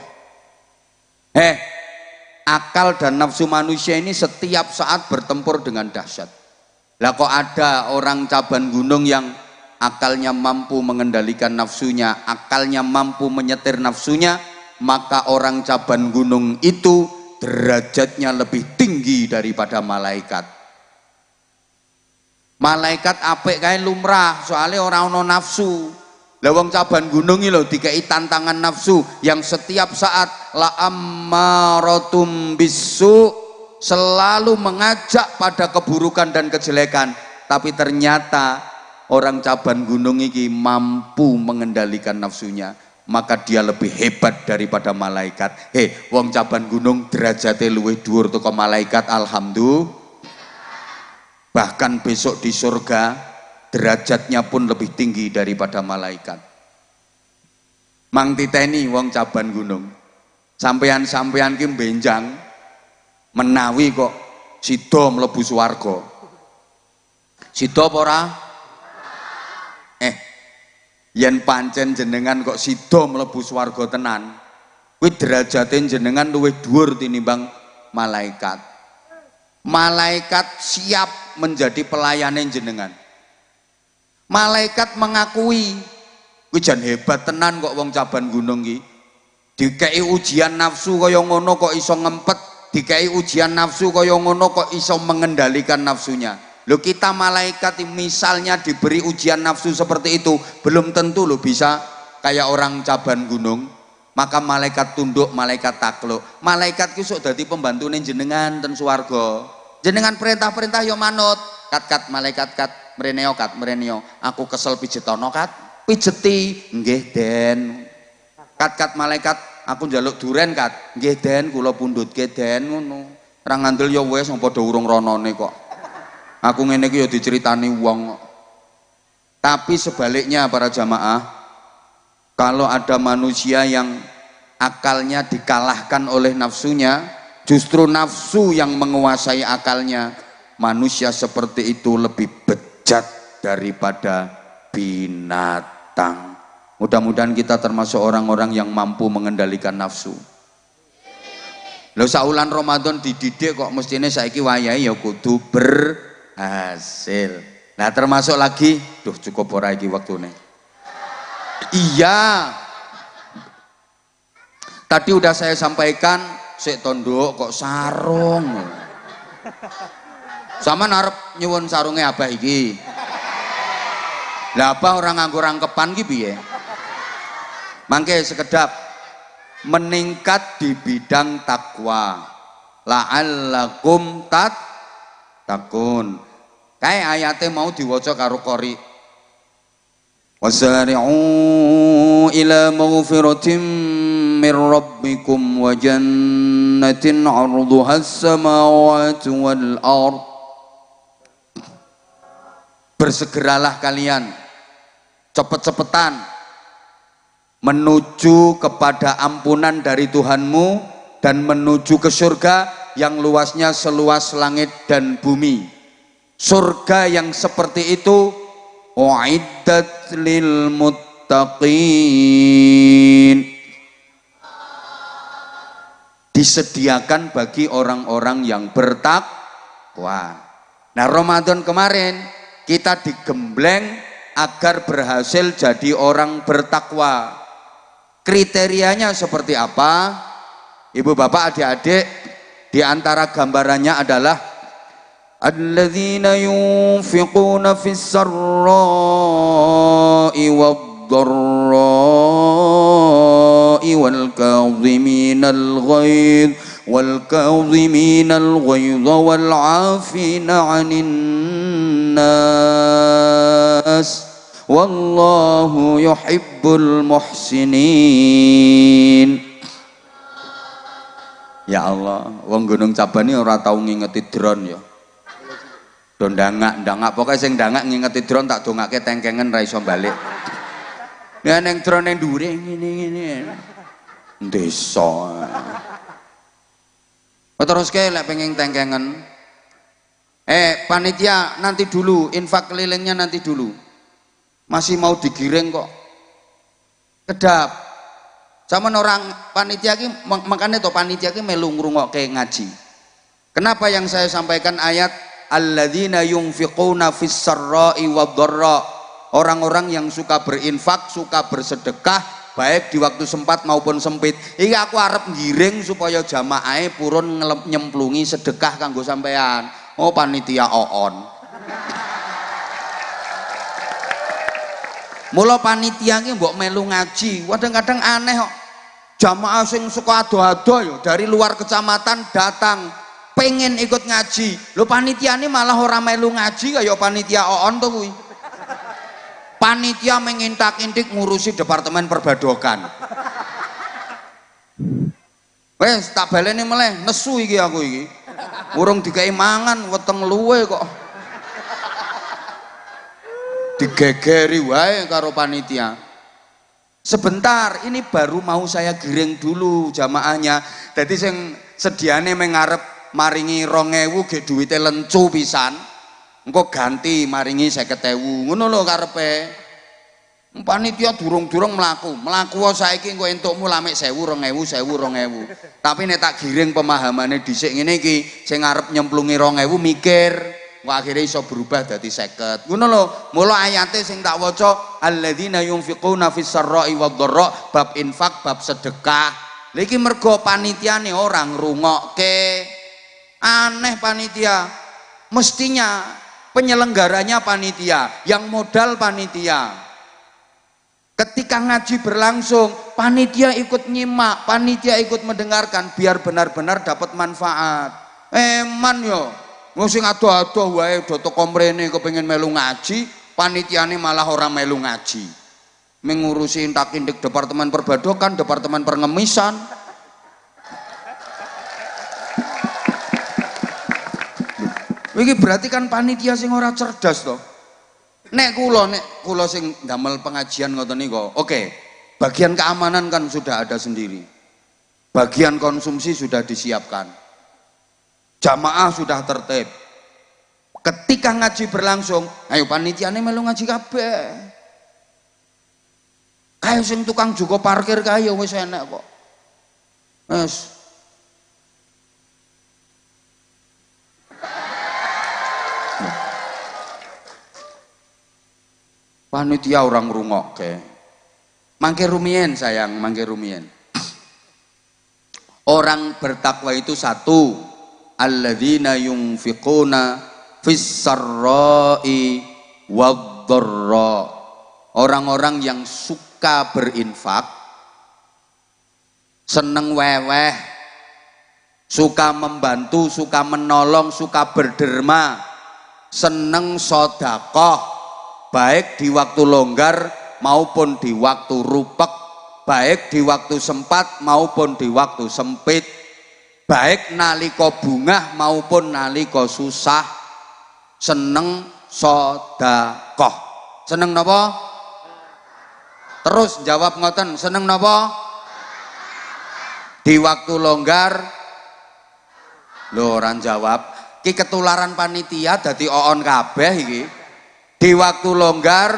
Akal dan nafsu manusia ini setiap saat bertempur dengan dahsyat. Lah kok ada orang Caban Gunung yang akalnya mampu mengendalikan nafsunya, akalnya mampu menyetir nafsunya, maka orang Caban Gunung itu derajatnya lebih tinggi daripada malaikat. Malaikat apik kae lumrah, soalnya orang ono nafsu. Lah wong Caban Gunung iki lho dikei tantangan nafsu yang setiap saat la ammaratum bisu, selalu mengajak pada keburukan dan kejelekan. Tapi ternyata orang Caban Gunung iki mampu mengendalikan nafsunya, maka dia lebih hebat daripada malaikat. Wong Caban Gunung derajate luwih dhuwur teko malaikat, alhamdulillah. Bahkan besok di surga derajatnya pun lebih tinggi daripada malaikat. Mang titeni wong Caban Gunung, sampean-sampean ki benjang menawi kok sida mlebu swarga. Sida apa ora? Yen pancen jenengan kok sida mlebu swarga tenan, kuwi derajate jenengan luwih dhuwur tinimbang malaikat. Malaikat siap menjadi pelayanan jenengan. Malaikat mengakui Kuwi jan hebat tenan kok wong Caban Gunung ki. Dikei ujian nafsu kaya ngono kok iso ngempet, dikei ujian nafsu kaya ngono kok iso mengendalikan nafsunya. Loh kita malaikat misalnya diberi ujian nafsu seperti itu, belum tentu lo bisa kayak orang Caban Gunung. Maka malaikat tunduk, malaikat takluk. Malaikat ki sok dadi pembantune jenengan ten swarga. Jenengan perintah-perintah yo manut. Kat malaikat kat mreneo kat mreneo. Aku kesel pijetono kat, pijeti. Nggih Den. Kat malaikat aku njaluk duren kat. Nggih Den, kula pundhutke Den ngono. Ra ngandel ya wis wong padha urung ronone kok. Aku ngene iki ya diceritani wong. Tapi sebaliknya para jamaah, kalau ada manusia yang akalnya dikalahkan oleh nafsunya, justru nafsu yang menguasai akalnya, manusia seperti itu lebih bejat daripada binatang. Mudah-mudahan kita termasuk orang-orang yang mampu mengendalikan nafsu. Lho saulan Ramadan dididik kok mestine saiki wayahe ya kudu berhasil. Nah termasuk lagi, duh cukup ora iki waktune. Iya. Tadi udah saya sampaikan, sik tondok kok sarung. Sama narep nyuwun sarungnya abah iki. Lah apa orang nganggo rangkepan iki piye? Mangke sekedap meningkat di bidang takwa. La'allakum takun. Kayak ayatnya mau diwaca karo qori. Wasari'u ila maghfiratin min rabbikum wa jannatin 'arduha as-samawati wal ard. Bersegeralah kalian, cepet-cepetan menuju kepada ampunan dari Tuhanmu dan menuju ke surga yang luasnya seluas langit dan bumi. Surga yang seperti itu uiddat lil muttaqin, disediakan bagi orang-orang yang bertakwa. Nah Ramadan kemarin kita digembleng agar berhasil jadi orang bertakwa. Kriterianya seperti apa? Ibu bapak adik-adik, di antara gambarannya adalah alladzina yunfiquna fis sarra'i wad-dharra'i wal kadhiminal ghaidh wal kadhiminal ghaidha wal 'afina 'anil nas wallahu yuhibbul muhsinin. Ya Allah, wong Gunung Caban ini ora tau ngingeti drone ya. Do ndangak pokoke sing ndangak ngingeti drone tak dongake tengkengen ra iso balik. Ya ning drone ning dhuwure ngene-ngene. Desa. Terus ke lek pengen tengkengen. Panitia nanti dulu, infak kelilingnya nanti dulu. Masih mau digiring kok. Kedap. Zaman orang panitia ki makanya to panitia ki melu ngrungokke ngaji. Kenapa yang saya sampaikan ayat alladzina yunfiquna fis sarra'i wad-dharra, orang-orang yang suka berinfak, suka bersedekah baik di waktu sempat maupun sempit. Iki aku arep ngiring supaya jamaahe purun nyemplungi sedekah kanggo sampean. Oh panitia oon. Mula panitia ki mbok melu ngaji, kadang-kadang aneh kok. Jamaah sing suka ado-ado yo dari luar kecamatan datang pengen ikut ngaji. Lho panitia ini malah orang melu ngaji kayak panitia oon tuh kuwi. Panitia mengintak-intik ngurusi departemen perbadokan. Wes tak baleni meleh, nesu iki aku iki. Urung dikai mangan weteng luwe kok. Digegeri wae karo panitia. Sebentar, ini baru mau saya giring dulu jamaahnya. Jadi sing sediane mengarep maringi 2.000 ge duwite lencu pisan. Engko ganti maringi 50.000. Ngono lho karepe. Panitia durung-durung mlaku saiki engko entukmu lamik 1.000, 2.000. Tapi nek tak giring pemahamane dhisik ngene iki, sing arep nyemplungi 2.000 mikir, kok akhirnya iso berubah dadi 50. Ngono lho, mula ayate sing tak waca alladzina yunfiquna fis sarra'i wadh-dharra, bab infak, bab sedekah. Lha iki mergo panitiane orang ngrungokke. Aneh panitia. Mestinya penyelenggaranya panitia, yang modal panitia. Ketika ngaji berlangsung, panitia ikut nyimak, panitia ikut mendengarkan biar benar-benar dapat manfaat. Eman yo, sing ado-ado wae do teko mrene kepengin melu ngaji, panitiane malah ora melu ngaji. Mengurusi intak-indik departemen perbadokan, departemen pengemisan. Iki berarti kan panitia sing ora cerdas toh. Nek kula sing damel pengajian ngoten niku, oke. Bagian keamanan kan sudah ada sendiri. Bagian konsumsi sudah disiapkan. Jamaah sudah tertib. Ketika ngaji berlangsung, ayo panitiane melu ngaji kabeh. Kayak sing tukang juga parkir kaya wis enak kok. Wes. Panitia orang ngrungokke. Mangke rumiyin sayang, mangke rumiyin. Orang bertakwa itu satu, alladzina yunfiquna fis sarra'i wadh-dharra. Orang-orang yang suka berinfak, seneng weweh, suka membantu, suka menolong, suka berderma, seneng sedekah, baik di waktu longgar maupun di waktu rupek, baik di waktu sempat maupun di waktu sempit, baik nalika bungah maupun nalika susah, seneng sedekah. Seneng napa? Terus jawab ngoten, seneng napa? Di waktu longgar. Lho ora jawab. Ki ketularan panitia dadi oon kabeh iki. Di waktu longgar,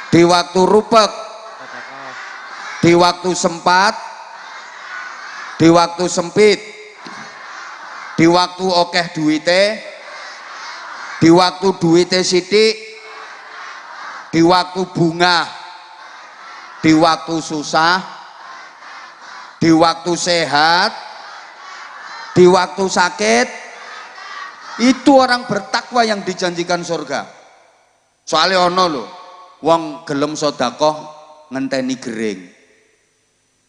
di waktu rupek, di waktu sempat, di waktu sempit, di waktu okeh duite, di waktu duite sithik, di waktu bunga, di waktu susah, di waktu sehat, di waktu sakit. Itu orang bertakwa yang dijanjikan surga. Soalnya ono lho, wong gelem sedekah ngenteni gering.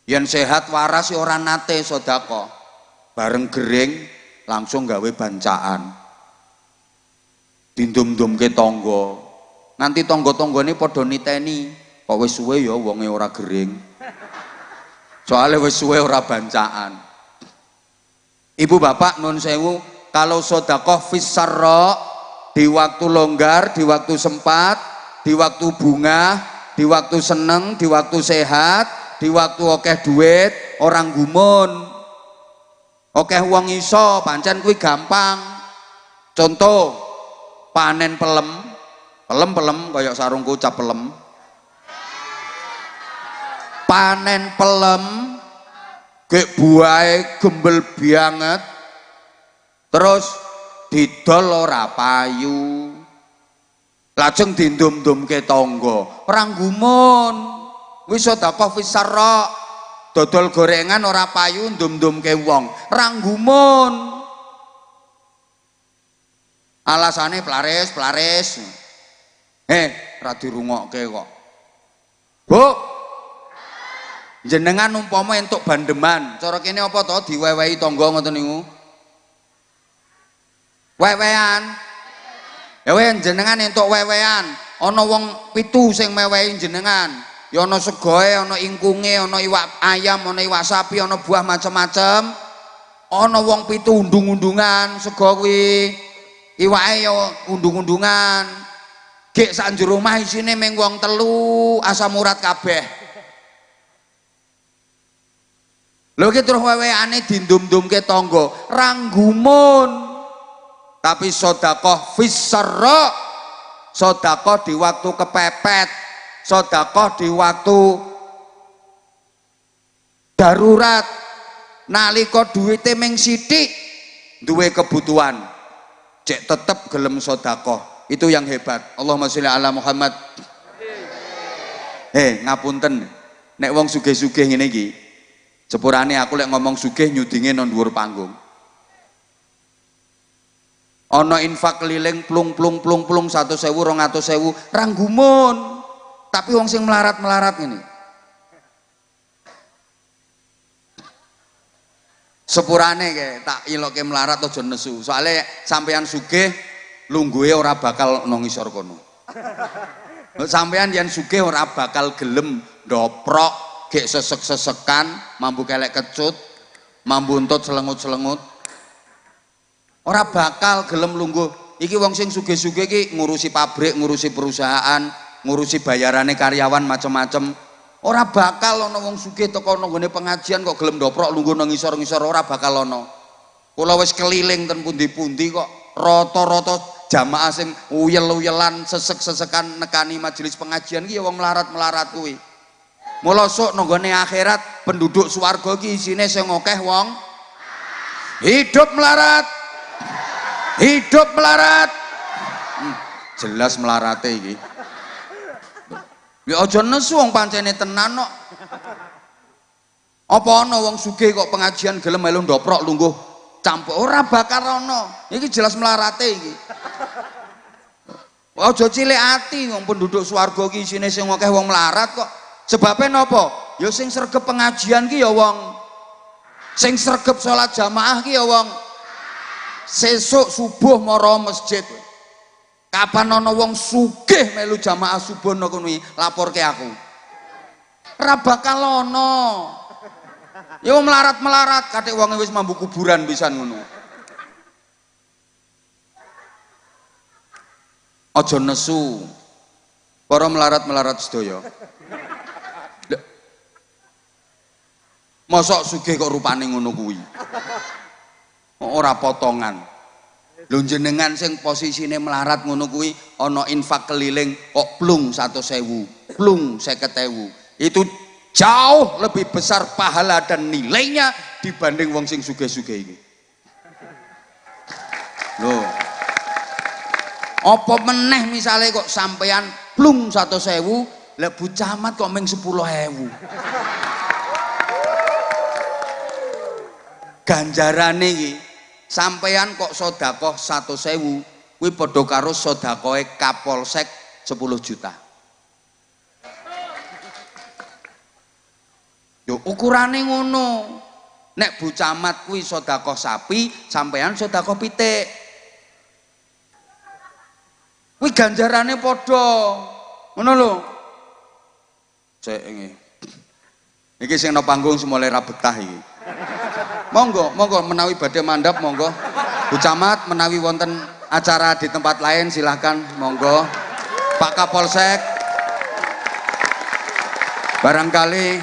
Yen sehat waras ora nate sedekah. Bareng gering langsung gawe bancaan. Dindum-dumke tangga. Nanti tangga-tanggane padha niteni, kok wis suwe ya wonge ora gering. Soalnya wis suwe ora bancaan. Ibu bapak nun sewu, kalau sedekah fis sarra, di waktu longgar, di waktu sempat, di waktu bunga, di waktu seneng, di waktu sehat, di waktu okeh duit, orang gumun, okeh wong iso, pancen kuwi gampang. Contoh, panen pelem kaya sarungku cap pelem. Panen pelem, gek buahe gembel banget. Terus didol ora payu, lajeng dindum-dumke tangga, ora gumun. Wis sedekah fis sarra, dodol gorengan ora payu ndum-ndumke wong, ora gumun. Alasane plaris. Ora dirungokke kok. Bu, jenengan umpama entuk bandeman, cara kene apa to diwewehi tangga ngoten niku? Wewean. Ya weh jenengan entuk wewean, ana wong 7 sing mewehi jenengan. Ya ana segoe, ana ingkunge, ana iwak ayam, ana iwak sapi, ana buah macam-macam. Ana wong 7 undung-undungan sego kuwi. Iwake ya undung-undungan. Gek sak njero omah isine mung wong 3 asam urat kabeh. Lho ki terus weweane dindum-dumke tangga, ranggumun. Tapi sedekah fis sarra, sedekah di waktu kepepet, sedekah di waktu darurat, nalika duwite ming sithik duwe kebutuhan. cek tetep gelem sedekah. Itu yang hebat. Allahumma sholli ala Muhammad. Ngapunten, nek wong sugih-sugih ngene iki, sepurane aku lek ngomong sugih nyudinge nang dhuwur panggung. Ana infak keliling plung 100.000 200.000 ranggumun. Tapi wong sing melarat-melarat ngene. Sepurane ke tak iloke melarat aja nesu. Soale sampean sugih lungguhe ora bakal nang ngisor kono. Sampean yen sugih ora bakal gelem ndoprok, gek sesek-sesekan, mambu kelek kecut, mambu untut selengut-selengut. Ora bakal gelem lungguh. Iki wong sing sugih-sugih iki ngurusi pabrik, ngurusi perusahaan, ngurusi bayarane karyawan macem-macem. Ora bakal ana wong sugih teko nang nggone pengajian kok gelem ndoprok lungguh nang ngisor-ngisor, ora bakal ana. Kula wis keliling ten pundi-pundi kok rata-rata jamaah sing uyel-uyelan sesek-sesekan nekani majelis pengajian ki ya wong melarat-melarat kuwi. Mula sok nang nggone akhirat penduduk swarga ki isine sing akeh wong hidup melarat. Hidup melarat. Jelas melarate iki. Ya aja nesu wong pancene tenan kok. Apa ana wong sugih kok pengajian gelem melu ndoprok lungguh campur ora bakal ana. Iki jelas melarate iki. Aja cilik ati wong penduduk swarga ki isine sing akeh wong melarat kok. Sebabe napa? Ya sing sregep pengajian ki ya wong. Sing sregep salat jamaah ki ya wong. Sesuk subuh mara masjid. Kapan ana wong sugih melu jamaah subuh nang kono laporke aku. Ora bakal ana. Ya melarat-melarat katik wonge wis mambu kuburan pisan ngono. Aja nesu. Para melarat-melarat sedaya. Mosok sugih kok rupane ngono kuwi. Ora potongan. Lho jenengan sing posisine melarat ngono kuwi ana infak keliling kok plung 100.000, plung 50.000. Itu jauh lebih besar pahala dan nilainya dibanding wong sing sugih-sugih iki. Lho. Apa meneh misale kok sampean plung 100.000, lha Bu Camat kok mung 10.000. Ganjarane iki sampeyan kok sedekah 100.000 kuwi padha karo sedekahe Kapolsek 10 juta. Yo ukurane ngono. Nek Bu Camat kuwi sedekah sapi, sampeyan sedekah pitik. Kuwi ganjarane padha. Ngono lho. Cek iki. Iki sing nang panggung semule ra betah iki. Monggo menawi badhe mandhap monggo. Bu Camat menawi wonten acara di tempat lain silahkan monggo. Pak Kapolsek barangkali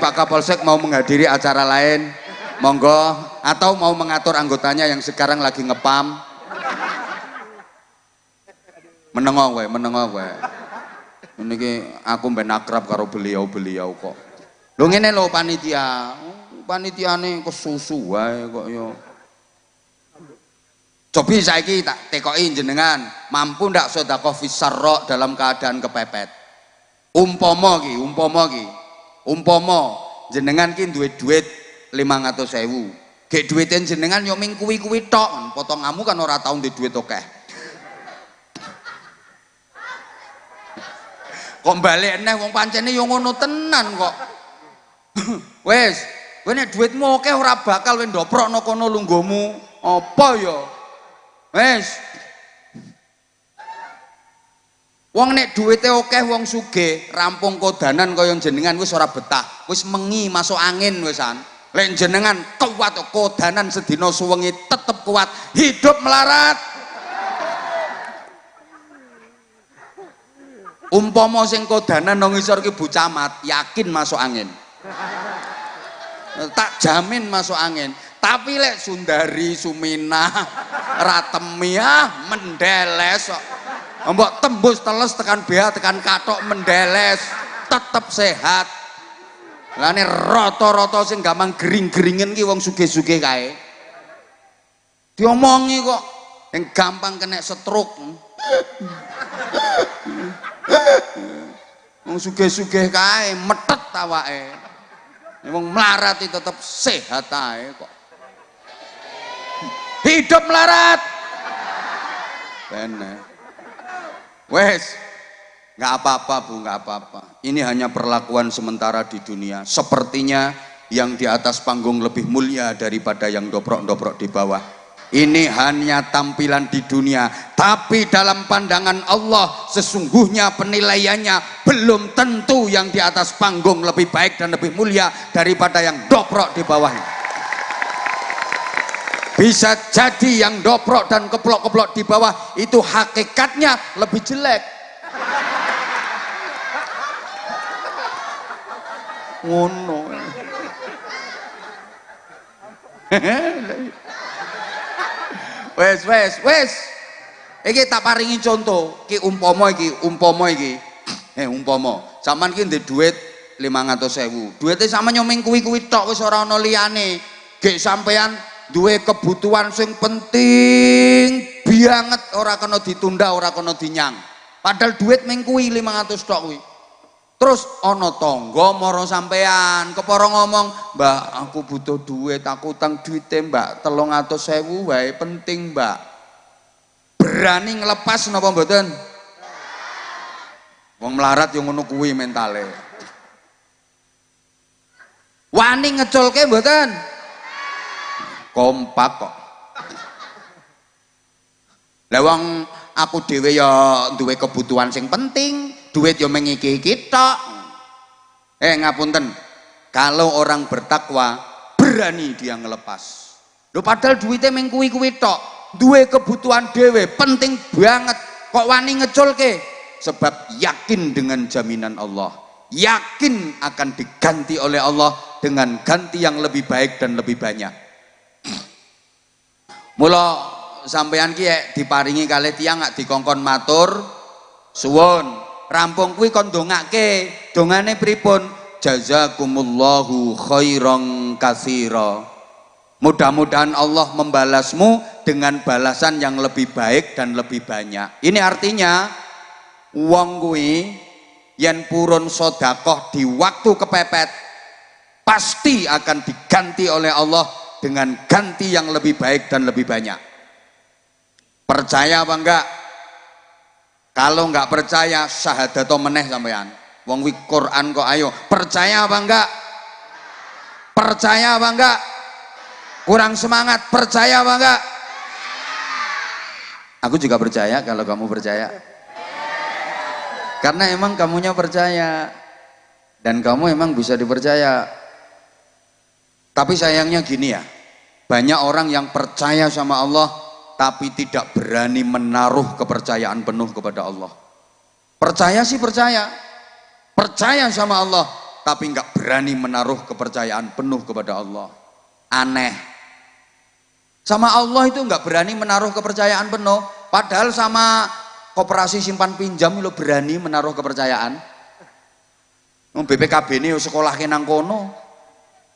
Pak Kapolsek mau menghadiri acara lain monggo, atau mau mengatur anggotanya yang sekarang lagi ngepam. Menengo wae. Niki aku ben akrab karo beliau kok. Lho ngene lho panitiane kesusu wae kok ya. Cobi saiki tak tekoki jenengan, mampu ndak sedekah fisarra dalam keadaan kepepet. Umpama jenengan ki duwe duit 500.000. Gek duwite jenengan yo ming kuwi-kuwi tok, potonganmu kan ora tau ndek duit akeh. Kok balik neh wong pancene yo ngono tenan kok. Wes, kowe nek dhuwitmu akeh ora bakal kowe ndoprokno kono lungguhmu. Apa ya? Wes. Wong nek dhuwite akeh wong sugih, rampung kodanan kaya jenengan wis ora betah. Wis mengi masuk angin wisan. Lek jenengan kuat kodanan sedina suwengi tetep kuat, hidup melarat. Umpama sing kodanan nang ngisor ki Bu Camat, yakin masuk angin. Tak jamin masuk angin. Tapi lek Sundari, Sumina, Ratemi mendeles kok. Mbok tembus teles tekan bea tekan katok mendeles, tetep sehat. Lane rata-rata sing gampang gering-geringen ki wong sugih-sugih kae. Diomongi kok yang gampang kena stroke. Wong sugih-sugih kae metet awake. Wong melarat itu tetap sehat ae kok. Hidup melarat. Bener. Wes, nggak apa-apa Bu, nggak apa-apa. Ini hanya perlakuan sementara di dunia. Sepertinya yang di atas panggung lebih mulia daripada yang dobrok-dobrok di bawah. Ini hanya tampilan di dunia, tapi dalam pandangan Allah sesungguhnya penilaiannya belum tentu yang di atas panggung lebih baik dan lebih mulia daripada yang dobrok di bawahnya. Bisa jadi yang dobrok dan keplok-keplok di bawah itu hakikatnya lebih jelek. Ngono. Wes. Iki tak paringi contoh. Ki umpama iki. Umpama. Sampeyan ki ndek dhuwit 500.000. Duwite sampeyan nyomeng kuwi-kuwi tok wis ora ana liyane. Gek sampeyan duwe kebutuhan sing penting banget, ora kena ditunda, ora kena dinyang. Padahal duit meng kuwi 500 tok kuwi. Terus ana tangga mara sampean kepara ngomong, "Mbak, aku butuh duit, aku utang duite, Mbak, 300.000 wae penting, Mbak." Berani ngelepas napa mboten? Wong melarat yo ngono kuwi mentale. Wani ngeculke mboten? Kompak kok. Lah wong aku dhewe ya duwe kebutuhan sing penting, duit ya mengiki-iki tok. Ngapunten, kalau orang bertakwa berani dia ngelepas. Lho padahal duitnya meng kuwi-kuwi tok, duwe kebutuhan dhewe penting banget, kok wani ngeculke? Sebab yakin dengan jaminan Allah, yakin akan diganti oleh Allah dengan ganti yang lebih baik dan lebih banyak. Mula sampeyan ki diparingi kalih tiyang gak dikongkon matur suwun. Rampung kuwi kon ndongake. Dongane pripun? Jazakumullahu khairan katsira. Mudah-mudahan Allah membalasmu dengan balasan yang lebih baik dan lebih banyak. Ini artinya wong kuwi yen purun sedekah di waktu kepepet pasti akan diganti oleh Allah dengan ganti yang lebih baik dan lebih banyak. Percaya apa enggak? Kalau enggak percaya syahadato meneh sampean. Wong wi Quran kok ayo. Percaya apa enggak? Percaya apa enggak? Kurang semangat. Percaya apa enggak? Aku juga percaya kalau kamu percaya. Karena emang kamunya percaya dan kamu emang bisa dipercaya. Tapi sayangnya gini ya, banyak orang yang percaya sama Allah tapi tidak berani menaruh kepercayaan penuh kepada Allah. Percaya sih percaya sama Allah tapi nggak berani menaruh kepercayaan penuh kepada Allah. Aneh. Sama Allah itu nggak berani menaruh kepercayaan penuh, padahal sama koperasi simpan pinjam lo berani menaruh kepercayaan. BPKB ini sekolahnya nang kono.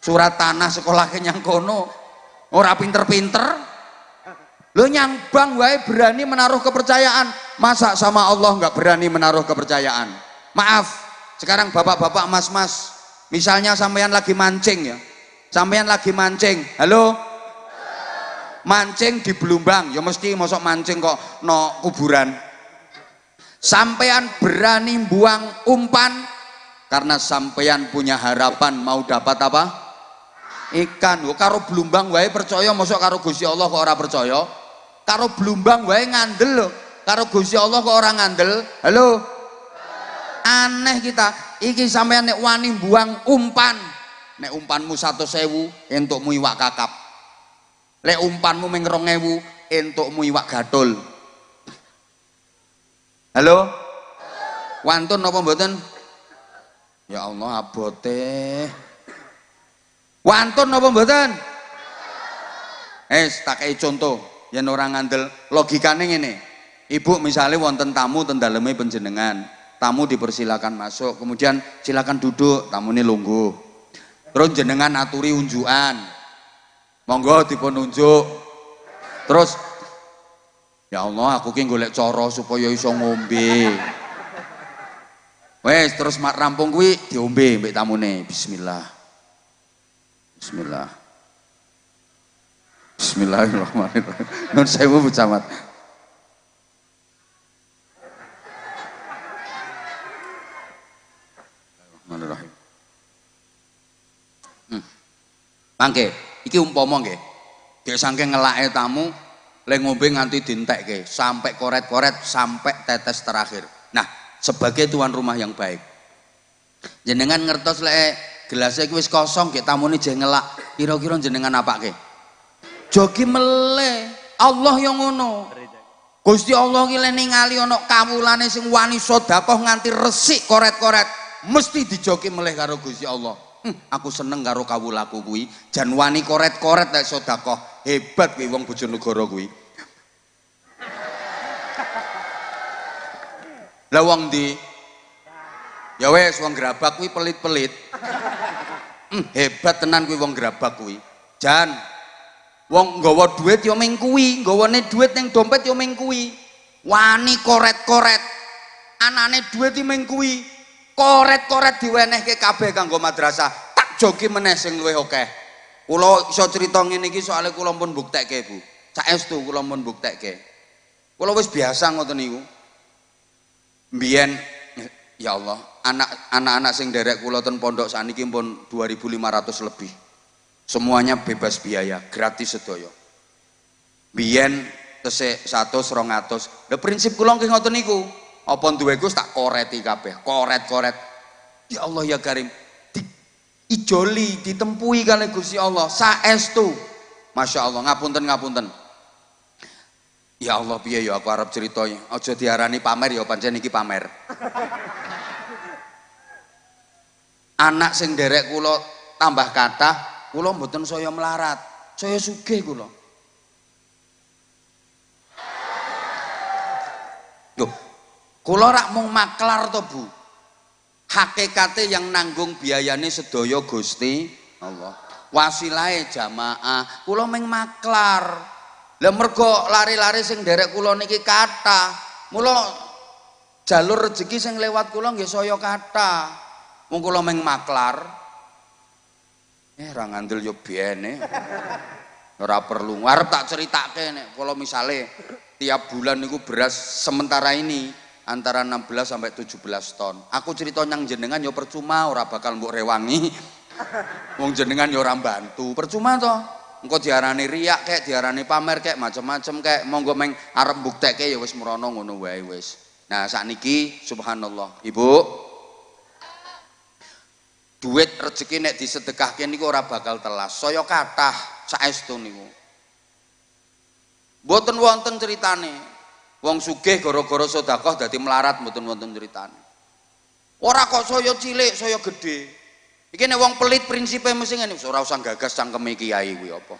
Surat tanah sekolahnya nyang kono, ora pinter-pinter. Lo nyang bank wae berani menaruh kepercayaan, masa sama Allah nggak berani menaruh kepercayaan? Maaf, sekarang bapak-bapak, mas-mas, misalnya sampean lagi mancing ya, sampean lagi mancing, halo, mancing di Belumbang, ya mesti mosok mancing kok no kuburan. Sampean berani buang umpan karena sampean punya harapan mau dapat apa? Ikan. Karo Belumbang wae percaya, mosok karo Gusti Allah kok ora percaya? Karo Belumbang wae ngandel lho, karo Gusti Allah kok ora ngandel? Halo, aneh kita. Iki sampean nek wani buang umpan, nek umpanmu 100.000 entukmu iwak kakap, lek umpanmu meng 2.000 entukmu iwak gatul. Halo, wantun apa mboten? Ya Allah abote. Wantun apa mboten? Tak kei contoh yen orang ngandel, logikane ngene. Ibu misalnya wonten tamu ten daleme panjenengan, tamu dipersilakan masuk, kemudian silakan duduk, tamu ini lungguh. Terus jenengan aturi unjukan, monggo dipun unjuk. Terus Ya Allah, aku ki golek cara supaya iso ngombe. Wes terus rampung kuwi diombe mbek tamune. Bismillah. Bismillah. Bismillahirrahmanirrahim. Nun sewu Bu Camat. Bismillahirrahmanirrahim. Mangke, iki umpama nggih. Gek saking ngelake tamu, le ngombe nganti dientekke sampai koret-koret sampai tetes terakhir. Nah, sebagai tuan rumah yang baik, jenengan ngertos lek gelasnya wis kosong, gek tamune jeh ngelak, kira-kira jenengan apake? Jogi mele, Allah yang ngono. Gusti Allah ki le ningali ana kawulane sing wani sedekah nganti resik koret-koret, mesti dijoki meleh karo Gusti Allah. Aku seneng karo kawulaku kuwi, jan wani koret-koret nek sedekah. Hebat kuwi wong Bojonegoro kuwi. Lah wong ndi? Ya wes wong Gerabak kuwi pelit-pelit. Hebat tenan kuwi wong Gerabak kuwi. Jan wong nggawa duit ya ming kuwi, nggawane duit ning dompet ya ming kuwi. Wani koret-koret. Anane duit iki ming kuwi. Koret-koret diwenehke kabeh kanggo madrasah. Tak jogi meneh sing luwih akeh. Kula iso crita ngene iki soalé kula pun buktekke, Bu. Saestu kula pun buktekke. Kula wis biasa ngoten niku. Mbiyen ya Allah, anak-anak sing derek kula ten pondok saniki pun 2.500 lebih. Semuanya bebas biaya, gratis sedaya. Mbiyen tesih 100 200. Lah prinsip kula nggih ngoten niku. Apa duweku tak koreti kabeh, koret-koret. Ya Allah ya Karim, ijoli ditempui kali Gusti Allah saestu. Masya Allah, ngapunten. Ya Allah piye ya aku arep cerita, aja diarani pamer ya pancen iki pamer. Anak sing derek kula tambah kathah, kula mboten saya melarat, saya sugih kula. Loh, kula rak mung maklar to Bu. Hakikate yang nanggung biayane sedaya Gusti Allah. Wasilahe jamaah, kula mung maklar. Lah mergo lari-lari sing derek kula niki kathah. Mula jalur rezeki sing lewat kula nggih saya kathah. Wong kula mung maklar. Ra ngandel yo biyene. Ora perlu. Arep tak critake nek kula misale tiap bulan niku beras sementara ini antara 16 sampai 17 ton. Aku cerita nyang jenengan ya percuma, ora bakal mbok rewangi. Wong jenengan ya ora bantu, percuma to. Engko diarani riak kek, diarani pamer kek, macem-macem kek, monggo meng arep mbuktekke ya wis merono ngono wae wis. Nah, sakniki subhanallah, Ibu. Duit rezeki nek disedekahke niku ora bakal telas. Saya kathah saestu niku. Mboten wonten ceritane. Wong sugih gara-gara sedekah dadi melarat mboten wonten ceritane. Ora kok saya cilik, saya gede. Iki nek wong pelit prinsipe mesti ngene, ora usah gagas cangkeme kiai kuwi apa.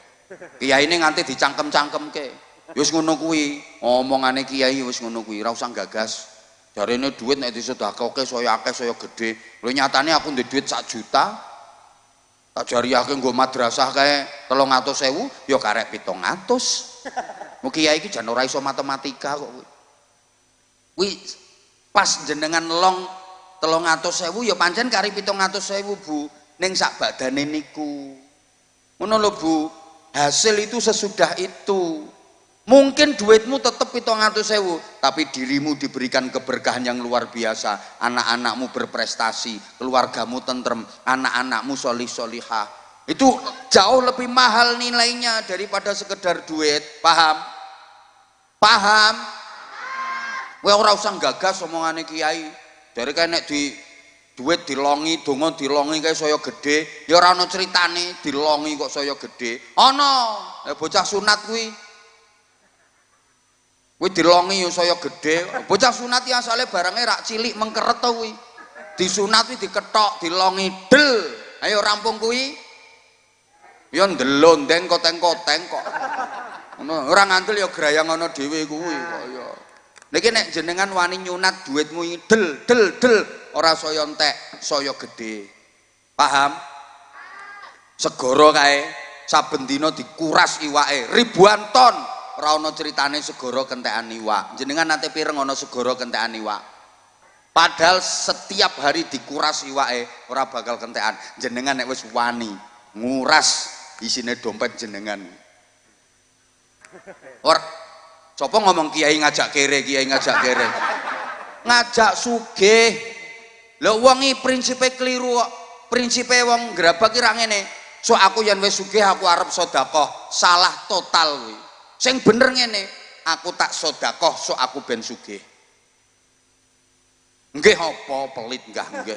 Kiyaine nganti dicangkem-cangkemke. Wis ngono kuwi, omongane kiai wis ngono kuwi, ora usah gagas. Jarene duit nek disedekahke saya akeh, saya gede. Lho nyatane aku ndek duit 1 juta. Tak jariyake nggo madrasah kae 300.000 ya karek 700. Mu kiai iki jan ora iso matematika kok kuwi. Kuwi pas jenengan long 300.000 ya pancen kari 700.000 Bu, ning sak badane niku. Ngono lho Bu, hasil itu sesudah itu. Mungkin duitmu tetap 700.000, tapi dirimu diberikan keberkahan yang luar biasa. Anak-anakmu berprestasi, keluargamu tentrem, anak-anakmu solih-solihah. Itu jauh lebih mahal nilainya daripada sekedar duit. Paham? Paham? Kowe ora usah gagas omongane kiai. Dari kae nek di duit dilongi, donga dilongi kae saya gede, ya ora ana critane dilongi kok saya gede. Ana, bocah sunat kuwi. Kuwi dilongi ya saya gede. Bocah sunat ya asale barange rak cilik mengkeret to kuwi. Disunat kuwi diketok, dilongi del. Ayo rampung kuwi. Ya ndelondeng koteng-koteng kok. Ngono, ora ngandel ya grayang ana dhewe kuwi kok ya. Niki nek jenengan wani nyunat duitmu del ora saya entek, saya gede. Paham? Segara kae saben dina dikuras iwake ribuan ton. ora ana critane segara kentekan iwak. Jenengan nate pireng ana segara kentekan iwak. Padahal setiap hari dikuras iwake ora bakal kentekan. Jenengan nek wis wani nguras isine dompet jenengan. Or coba ngomong kiai ngajak kere, kiai ngajak kere. Ngajak sugih. Lha wong iki prinsipe keliru kok. Prinsipe wong grabak ki ra ngene. So aku yen wis sugih aku arep sedekah. Salah total kuwi. Sing bener ngene, aku tak sedekah so aku ben sugih. Nggih apa pelit nggih.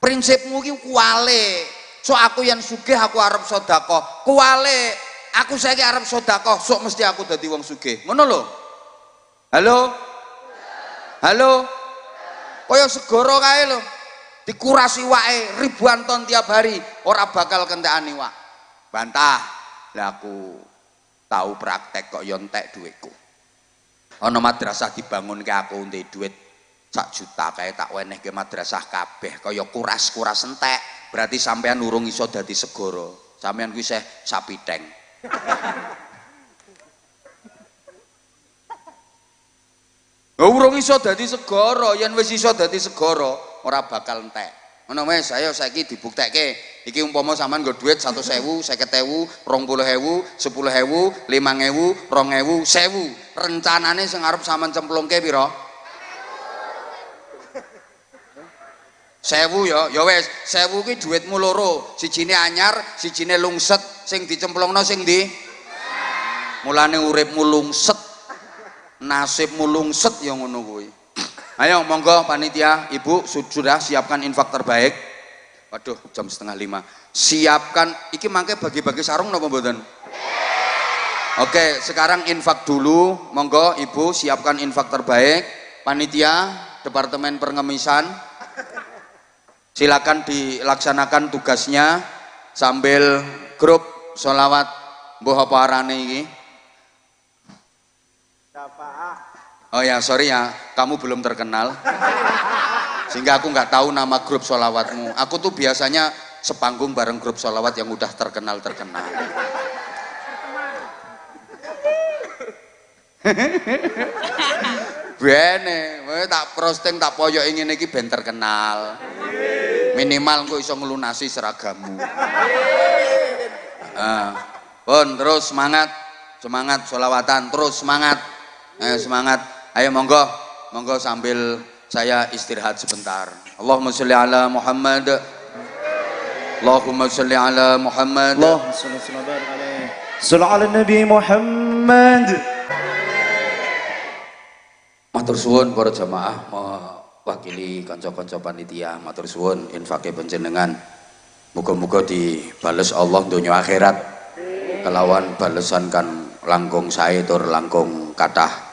Prinsipmu ki kuwale. So aku yen sugih aku arep sedekah. Kuwale, aku saiki arep sedekah, sok mesti aku dadi wong sugih. Ngono lho. Halo? Halo? Kaya segara kae lho. Dikuras iwake ribuan ton tiap hari, ora bakal kentekan iwak. Bantah. Lah aku tahu praktek kok yo entek dhuwitku. Ana madrasah dibangunke aku ndek dhuwit 1 juta kae tak wenehke madrasah kabeh kaya kuras-kuras entek. Berarti sampean urung iso dadi segara. Sampean kuwi isih sapitheng. Urung iso dadi segara, yen wis iso dadi segara ora bakal entek. Ngono wis, ayo saiki dibuktekke. Iki umpama sampean nggo dhuwit 100.000, 50.000, 20.000, 10.000, 5.000, 2.000, 1.000. Rencanane sing arep sampean cemplungke pira? 1.000 ya wis, 1.000 ki dhuwitmu loro. Sijine anyar, sijine lungset, sing dicemplungno sing ndi? Mulane uripmu lungset. Nasibmu lungset ya ngono kuwi. Ayo monggo panitia, Ibu sudah siapkan infak terbaik. Waduh, jam 4:30. Siapkan, iki mangke bagi-bagi sarung napa mboten? Oke, sekarang infak dulu. Monggo Ibu siapkan infak terbaik. Panitia, Departemen Pengemisan. Silakan dilaksanakan tugasnya sambil grup sholawat mbuh apa arane iki? Oh ya, sorry ya, kamu belum terkenal sehingga aku nggak tahu nama grup sholawatmu. Aku tuh biasanya sepanggung bareng grup sholawat yang udah terkenal. Bene, tak posting tak poyok ingin iki ben terkenal. Minimal kok iso ngelunasi seragammu. Pun terus semangat sholawatan, terus semangat. Semangat. Ayo monggo sambil saya istirahat sebentar. Allahumma sholli ala Muhammad. Allahumma sholli ala Muhammad. Allahumma sholli wa barik alaihi. Shallu ala Nabi Muhammad. Matur suwun para jamaah, mewakili kanca-kanca panitia, matur suwun infake panjenengan. Muga-muga dibales Allah donya akhirat kelawan balesan kan langkung sae tur langkung kathah.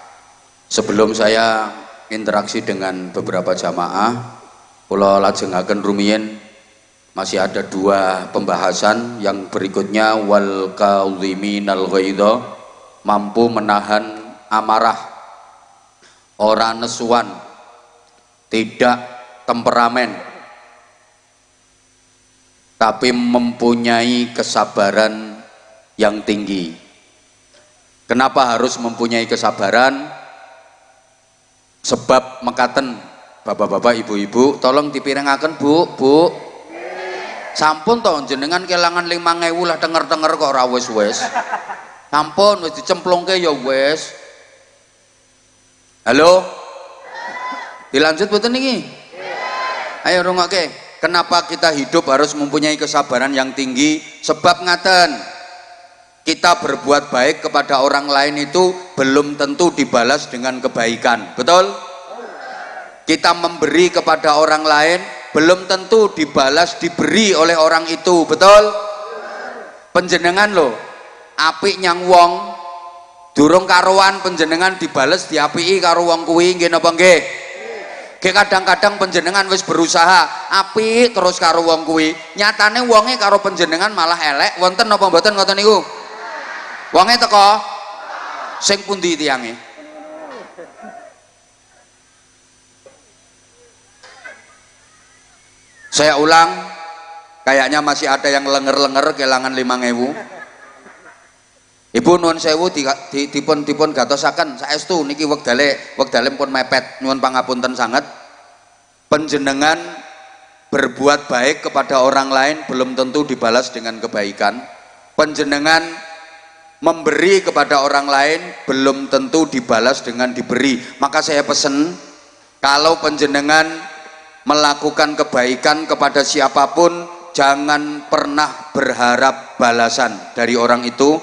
Sebelum saya interaksi dengan beberapa jamaah, kula lajengaken rumiyin masih ada 2 pembahasan. Yang berikutnya wal kadhiminal ghaidha, mampu menahan amarah, ora nesuan, tidak temperamen, tapi mempunyai kesabaran yang tinggi. Kenapa harus mempunyai kesabaran? Sebab mekaten bapak-bapak, ibu-ibu, tolong dipirengaken bu. Sampun toh jenengan kelangan 5.000 lah denger-denger kok ora wis. Sampun wis dicemplungke ya wis. Halo? Dilanjut mboten niki? Ayo rungokke. Kenapa kita hidup harus mempunyai kesabaran yang tinggi? Sebab ngaten. Kita berbuat baik kepada orang lain itu belum tentu dibalas dengan kebaikan. Betul? Kita memberi kepada orang lain belum tentu dibalas diberi oleh orang itu. Betul? Panjenengan loh, apik nyang wong durung karuan panjenengan dibales diapiki karo wong kuwi, nggih napa nggih? Kadang-kadang panjenengan wis berusaha apik terus karo wong kuwi, nyatane wonge karo panjenengan malah elek. Wonten napa mboten ngoten niku? Wonge teko sing pundi tiange? Saya ulang, kayaknya masih ada yang lenger-lenger kelangan 5.000. Ibu nuwun sewu dipun gatosaken saestu niki wektale pun mepet, nyuwun pangapunten sanget. Panjenengan berbuat baik kepada orang lain belum tentu dibalas dengan kebaikan. Panjenengan memberi kepada orang lain belum tentu dibalas dengan diberi. Maka saya pesen, kalau panjenengan melakukan kebaikan kepada siapapun, jangan pernah berharap balasan dari orang itu.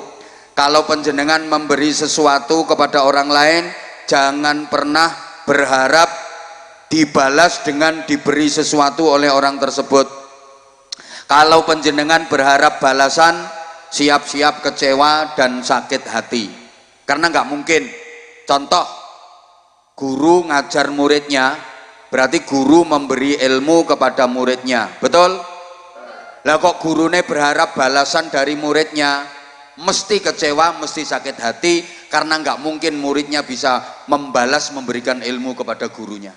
Kalau panjenengan memberi sesuatu kepada orang lain, jangan pernah berharap dibalas dengan diberi sesuatu oleh orang tersebut. Kalau panjenengan berharap balasan, siap-siap kecewa dan sakit hati. Karena nggak mungkin. Contoh, guru ngajar muridnya, berarti guru memberi ilmu kepada muridnya, betul? Lah kok gurune berharap balasan dari muridnya, mesti kecewa, mesti sakit hati, karena nggak mungkin muridnya bisa membalas memberikan ilmu kepada gurunya.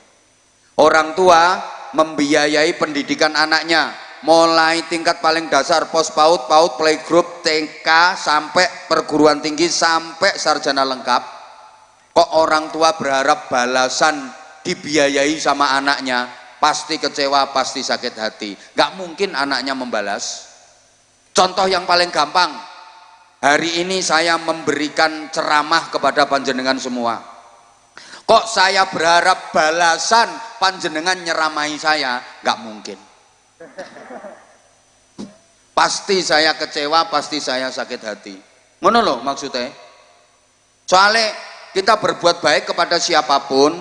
Orang tua membiayai pendidikan anaknya, mulai tingkat paling dasar, pos PAUD, playgroup, TK, sampai perguruan tinggi, sampai sarjana lengkap. Kok orang tua berharap balasan dibiayai sama anaknya, pasti kecewa, pasti sakit hati. Gak mungkin anaknya membalas. Contoh yang paling gampang, hari ini saya memberikan ceramah kepada panjenengan semua. Kok saya berharap balasan panjenengan nyeramai saya? Gak mungkin. Pasti saya kecewa, pasti saya sakit hati. Ngono loh maksudnya. Soalnya kita berbuat baik kepada siapapun,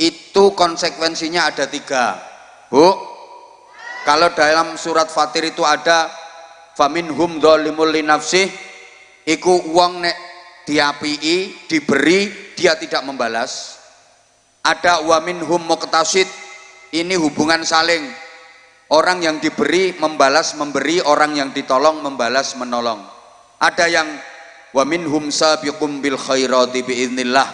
itu konsekuensinya ada 3. Bu, kalau dalam surat Fatir itu ada faminhum dzalimul linafsih, iku wong nek diapii, diberi, dia tidak membalas. Ada waminhum muqtasid, ini hubungan saling. Orang yang diberi membalas memberi, orang yang ditolong membalas menolong. Ada yang wa minhum sabiqum bil khairati biiznillah,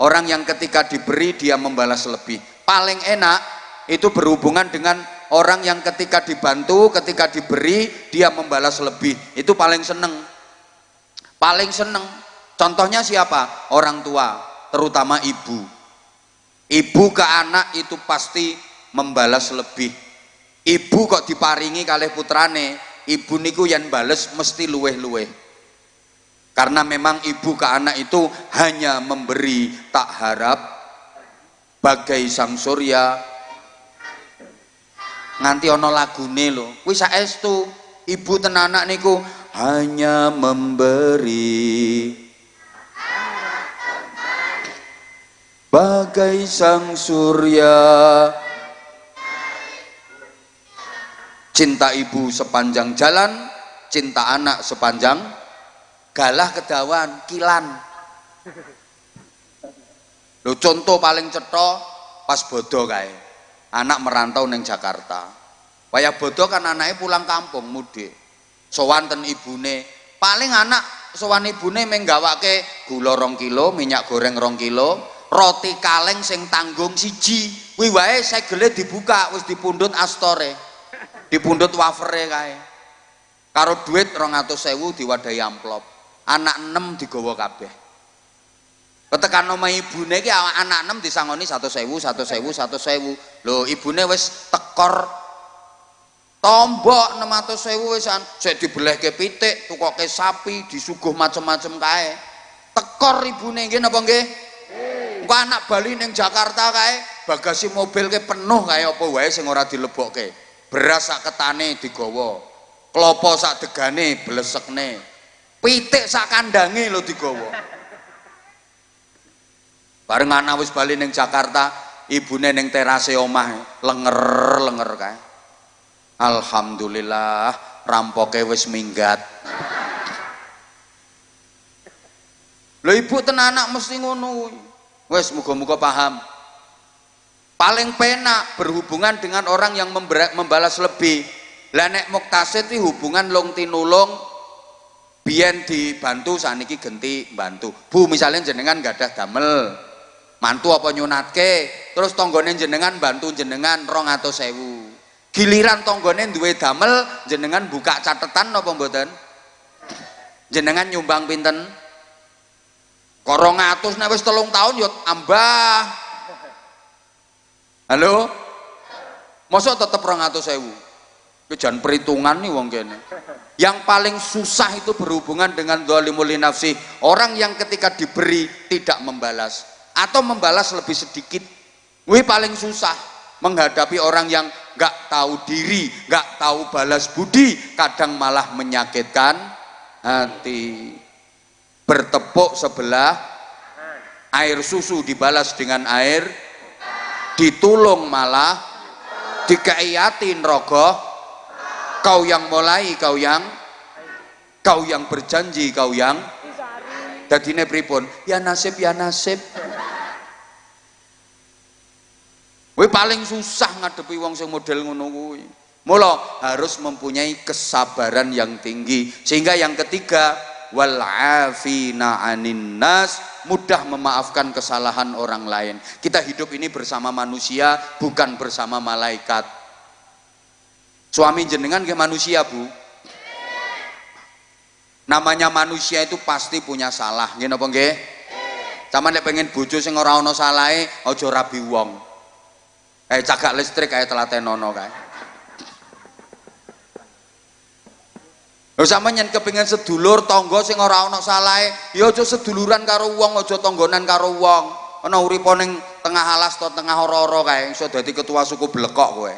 orang yang ketika diberi dia membalas lebih. Paling enak itu berhubungan dengan orang yang ketika dibantu, ketika diberi dia membalas lebih. Itu paling seneng. Paling seneng. Contohnya siapa? Orang tua, terutama ibu. Ibu ke anak itu pasti membalas lebih. Ibu kok diparingi kalih putrane, ibu niku yang bales mesti luweh-luweh. Karena memang ibu ke anak itu hanya memberi, tak harap. Bagai sang surya, nganti ono lagune lho, kuwi saestu ibu tenanak niku hanya memberi, bagai sang surya. Cinta ibu sepanjang jalan, cinta anak sepanjang galah kedawan kilan. Lho contoh paling cetha pas bodo kae. Anak merantau neng Jakarta. Wayah bodo kan anaknya pulang kampung mudik. Sowan ten ibune. Paling anak sowan ibune menggawake gula 2 kilo, minyak goreng 2 kilo, roti kaleng sing tanggung 1. Kuwi wae segele dibuka wis dipundhut astore. Dipundhut wafere kae. Karo duit 200.000 diwadahi amplop. Anak 6 digawa kabeh. Ketekan omah ibune iki anak 6 disangoni 100.000. Lho ibune wis tekor tombok 600.000 wisan, sik dibelehke pitik, tukoke sapi, disuguh macem-macem kae. Tekor ibune nggih napa nggih? Engko anak bali ning Jakarta kae, bagasi mobil ke penuh kae apa wae sing ora dilebokke. Beras sak ketane digawa. Klopo sak degane blesekne. Pitik sak kandange lho digawa. Bareng anak wis bali ning Jakarta, ibune ning terase omah lenger kae. Alhamdulillah rampoke wis minggat. Lho ibu tenanak mesti ngono. Wis muga-muga paham. Paling penak berhubungan dengan orang yang membalas lebih. Lah nek muktasid iki hubungan long tinulung, biyen dibantu saniki genti bantu. Bu misalnya jenengan gadah damel, mantu apa nyunatke, terus tonggone jenengan bantu jenengan 200.000. Giliran tonggone duwe damel, jenengan buka catatan apa mboten? Jenengan nyumbang pinten? Kok 200 nek wis 3 tahun ya ambah. Halo? Mosok tetep 200.000. Jangan perhitungan nih wong kene. Yang paling susah itu berhubungan dengan dhalimul nafsi, orang yang ketika diberi tidak membalas atau membalas lebih sedikit. Wih paling susah menghadapi orang yang nggak tahu diri, nggak tahu balas budi, kadang malah menyakitkan hati. Bertepuk sebelah, air susu dibalas dengan air, ditulung malah dikeiatin rogoh. Kau yang mulai, kau yang berjanji, kau yang dadine pripun? Ya nasib, ya nasib. Kuwi paling susah ngadepi wong sing model ngono kuwi. Mula harus mempunyai kesabaran yang tinggi. Sehingga yang ketiga, wal afina 'anin nas, mudah memaafkan kesalahan orang lain. Kita hidup ini bersama manusia, bukan bersama malaikat. Suami jenengan ke manusia, Bu. Namanya manusia itu pasti punya salah, nggih napa nggih? Sampeyan nek pengen bojo sing ora ana salahe, aja rabi wong. Cagak listrik kae telatenono kae. Lho sampeyan yen kepengin sedulur tangga sing ora ana salahe, ya aja seduluran karo wong, aja tanggonan karo wong. Ana uripa ning tengah alas to tengah ora-ora kae, iso dadi ketua suku blekok kowe.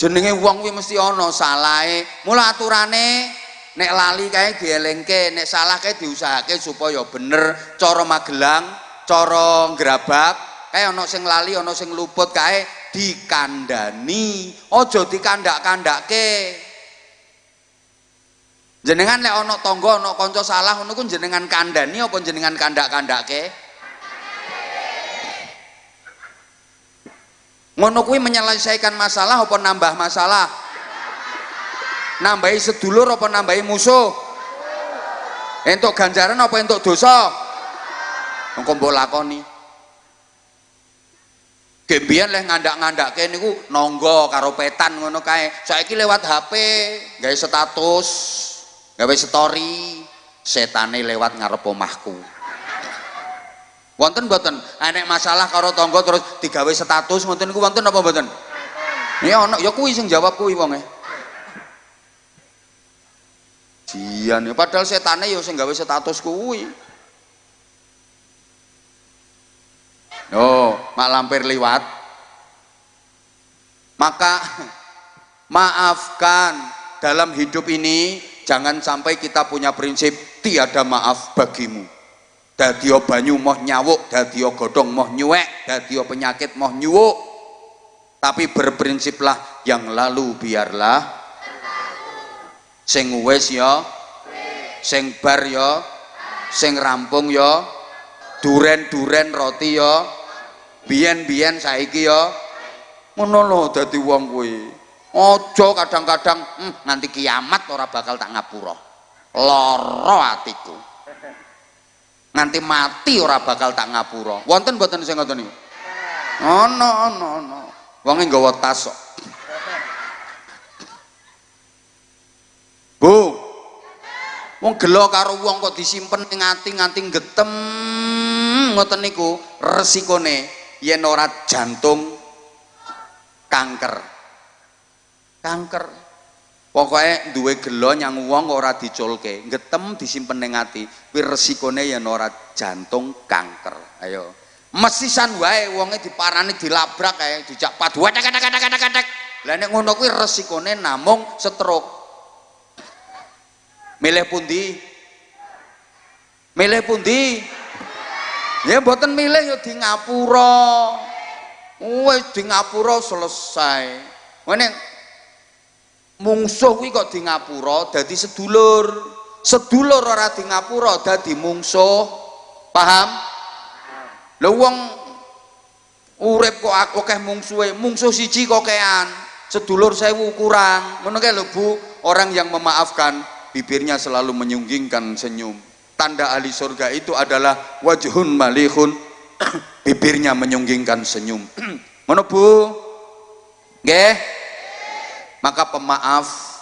Jenenge wong kuwi mesti ana salahe. Mula aturane nek lali kae dielingke, nek salah kae diusahake supaya bener. Cara Magelang, cara Grabak, kae ana sing lali, ana sing luput kae dikandani. Aja dikandak-kandakke. Jenengan nek ana tangga, ana kanca salah ngono ku jenengan kandani apa jenengan kandak-kandakke? Ngono kuwi menyelesaikan masalah apa nambah masalah? Nambahi sedulur apa nambahi musuh? Entuk ganjaran apa entuk dosa? Engko mbok lakoni. Gembian leh ngandak-ngandakke niku nonggo karo petan ngono kae. Saiki lewat HP, gawe status, gawe story, setane lewat ngarep omahku. Wonten mboten nek masalah karo tangga terus digawe status ngoten niku wonten apa mboten? Ya ana, ya kuwi sing jawab kuwi wonge. Jian, padahal setane ya sing gawe status kuwi. Oh, mak lampir liwat. Maka maafkan dalam hidup ini, jangan sampai kita punya prinsip tiada maaf bagimu. Dadio banyu moh nyawuk, dadio godhong moh nyuwek, dadio penyakit moh nyuwuk. Tapi berprinsiplah yang lalu biarlah, sing wis ya, sing bar ya, sing rampung ya, duren-duren roti ya, biyen-biyen saiki ya. Ngono lho dadi wong kuwi. Aja kadang-kadang nganti kiamat ora bakal tak ngapura. Lara atiku. Nganti mati ora bakal tak ngapura. Wonten mboten sing ngoten niku? Ana. Wonge nggawa tas kok. Bu. Wong gelo karo wong kok disimpen ning ati nganti getem ngoten niku resikone yen ora jantung kanker. Pokoknya duwe gelo nyang wong ora diculke, getem disimpen ning ati, kuwi resikone yen ora jantung kanker. Ayo. Mesisan wae wonge diparani dilabrak kae, dijak padu tek. Lah nek ngono kuwi resikone namung stroke. Milih pundi? Ya mboten milih ya di ngapura. Wis di ngapura selesai. Ngene mungsuh kuwi kok di ngapura dadi sedulur. Sedulur ora di ngapura dadi mungsuh. Paham? Lha wong urip kok akeh mungsuhe, mungsuh siji kok kean, sedulur 1000 kurang. Ngono kae lho Bu, orang yang memaafkan bibirnya selalu menyunggingkan senyum. Tanda ahli surga itu adalah wajhun malihun, bibirnya menyunggingkan senyum. Ngono Bu? Nggih? Maka pemaaf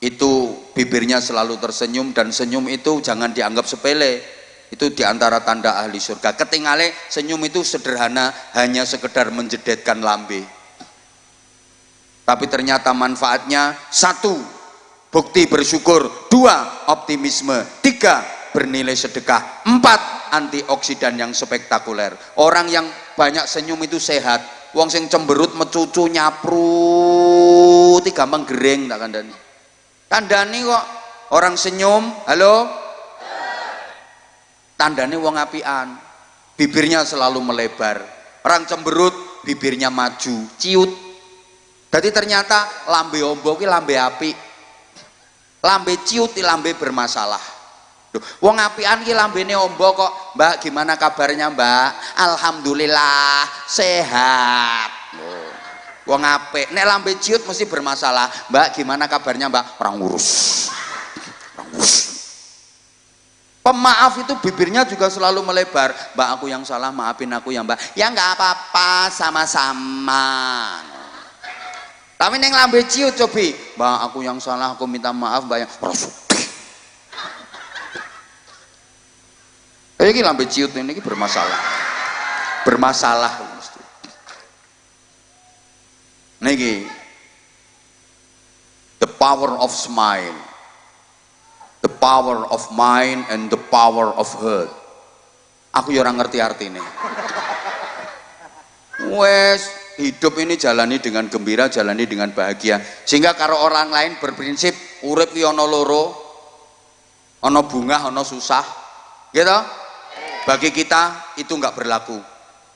itu bibirnya selalu tersenyum, dan senyum itu jangan dianggap sepele. Itu diantara tanda ahli surga. Ketingale senyum itu sederhana, hanya sekedar menjedetkan lambe. Tapi ternyata manfaatnya: satu, bukti bersyukur; dua, optimisme; tiga, bernilai sedekah; empat, antioksidan yang spektakuler. Orang yang banyak senyum itu sehat. Wong sing cemberut mecucu nyapru gampang gering tak kandani. Tandani kok orang senyum, halo? Tandane wong apian, bibirnya selalu melebar. Orang cemberut, bibirnya maju, ciut. Jadi ternyata lambe ombo ki lambe api, lambe ciut ki lambe bermasalah. Duh, wong apian ki lambene ombo kok, Mbak gimana kabarnya Mbak? Alhamdulillah sehat. Wong apik, nek lambe ciut mesti bermasalah. Mbak gimana kabarnya Mbak? Orang ngurus. Pemaaf itu bibirnya juga selalu melebar. Mbak aku yang salah, maafin aku ya Mbak. Ya nggak apa-apa, sama-sama. Tapi neng lambe ciut cobi. Mbak aku yang salah, aku minta maaf Mbak. Ini lambe ciut ini bermasalah. Bermasalah. Niki, the power of smile. The power of mind and the power of heart. Aku ya ora ngerti artine. Wes, hidup ini jalani dengan gembira, jalani dengan bahagia. Sehingga karo orang lain berprinsip urip ki ana loro. Ana bungah, ana susah. Gitu? Bagi kita itu enggak berlaku.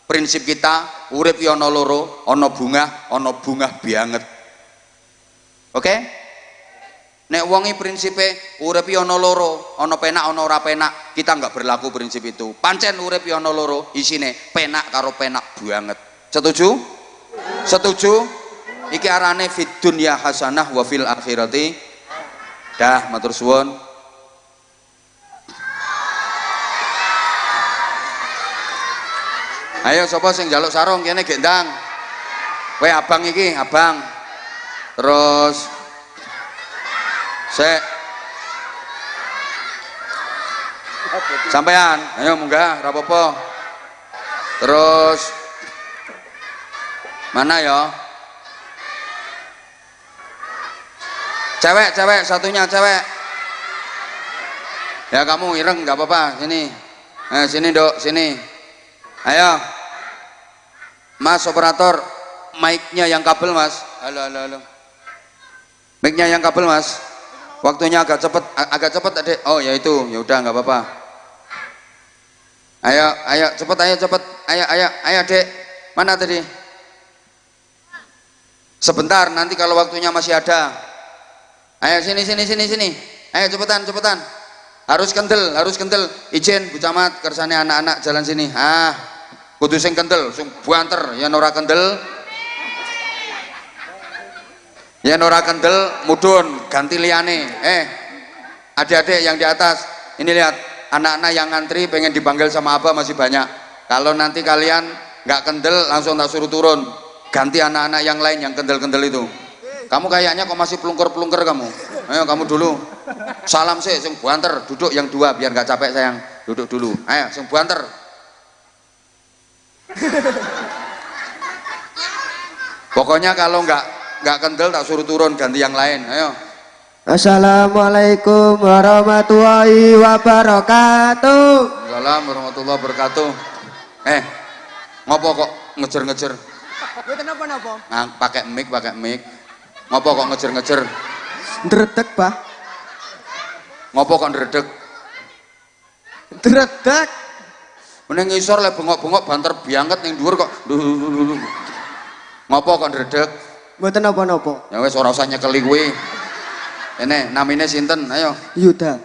Prinsip kita urip ki ana loro, ana bungah banget. Oke? Nek wongi prinsipe urip ana loro, ana penak ana ora penak, kita enggak berlaku prinsip itu. Pancen urip ana loro, isine penak karo penak banget. Setuju? Setuju? Iki arane fid dunya hasanah wa fil akhirati. Dah, matur suwun. Ayo sapa sing njaluk sarung kene gek ndang. Kowe abang iki, abang. Terus Sek. Sampean, ayo munggah, rapopo. Terus mana ya? Cewek, satunya cewek. Ya kamu ireng nggak apa-apa, sini. Sini Dok, sini. Ayo. Mas operator, mic-nya yang kabel Mas. Halo. Mic-nya yang kabel Mas. Waktunya agak cepet Adek. Oh ya itu, ya udah nggak apa-apa. Ayo cepet. Ayo Dek. Mana tadi? Sebentar, nanti kalau waktunya masih ada. Ayo sini. Ayo cepetan. Harus kental. Izin Bu Camat, kersane anak-anak jalan sini. Kudu sing kental, sing buanter, yen ora kental. Yen ora kendel mudun ganti liyane. Adik-adik yang di atas ini lihat, anak-anak yang ngantri pengen dipanggil sama Abah masih banyak. Kalau nanti kalian nggak kendel langsung tak suruh turun, ganti anak-anak yang lain yang kendel-kendel itu. Kamu kayaknya kok masih pelungker kamu. Ayo kamu dulu salam sih sing buanter, duduk yang dua biar nggak capek sayang, duduk dulu. Ayo sing buanter. Pokoknya kalau nggak kendel tak suruh turun, ganti yang lain. Ayo. Assalamualaikum warahmatullahi wabarakatuh. Assalamualaikum warahmatullahi wabarakatuh. Ngopo kok ngejer-ngejer? Kenapa? Pakai mic. Ngopo kok ngejer-ngejer? Ndredeg, Pak. Ngopo kok ndredeg? Ndredeg. Meneng ngisor le bengok-bengok banter bianget ning dhuwur kok. Ngopo kok ndredeg? Mboten napa-napa. Ya wis ora usah nyekeli kuwi. Ene namine sinten? Ayo. Yuda.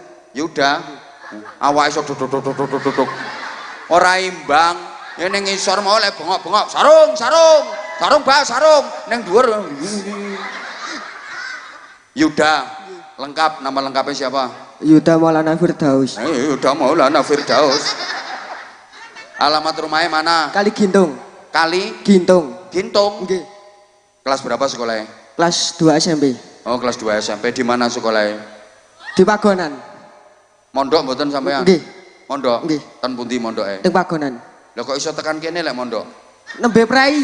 Awake iso duduk. Ora imbang. Ya ning ngisor mau le bengok-bengok. Sarung, Mbak, sarung. Ning dhuwur. Yuda. Lengkap, nama lengkapnya siapa? Yuda Maulana Firdaus. Yuda Maulana Firdaus. Alamat rumahnya mana? Kali Gintung. Gintung. Nggih. Kelas berapa sekolahnya? Kelas 2 SMP. Oh, kelas 2 SMP. Di mana sekolahnya? Di Pagonan. Mondok mboten sampean? Nggih. Mondok. Nggih. Ten pundi mondoke? Teng pagonan. Lah kok iso tekan kene lek mondok? Nembe prai.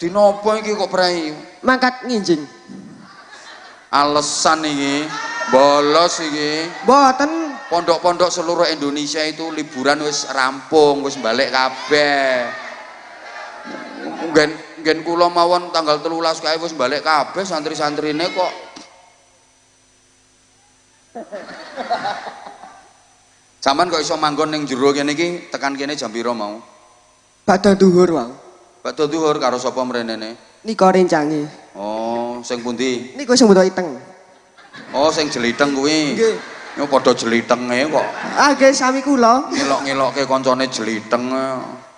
Dinopo iki kok prei? Mangkat nginjing. Alasan iki bolos iki. Mboten. Pondok-pondok seluruh Indonesia itu liburan wis rampung, wis balik kabeh. Nggen kula mawon tanggal 13 kae wis balik kabeh santri-santrine kok. Sampeyan kok iso manggon ning jero kene iki tekan kene jam pira mau? Badhe dhuwur wae. Badhe dhuwur karo sapa mrenene? Nika rencange. Oh, sing pundi? Niku sing butuh iteng. Oh, sing jeliteng kuwi. Nggih. Yo padha jelitenge kok. Ah nggih sami kula. Ngelok-ngelokke kancane jeliteng.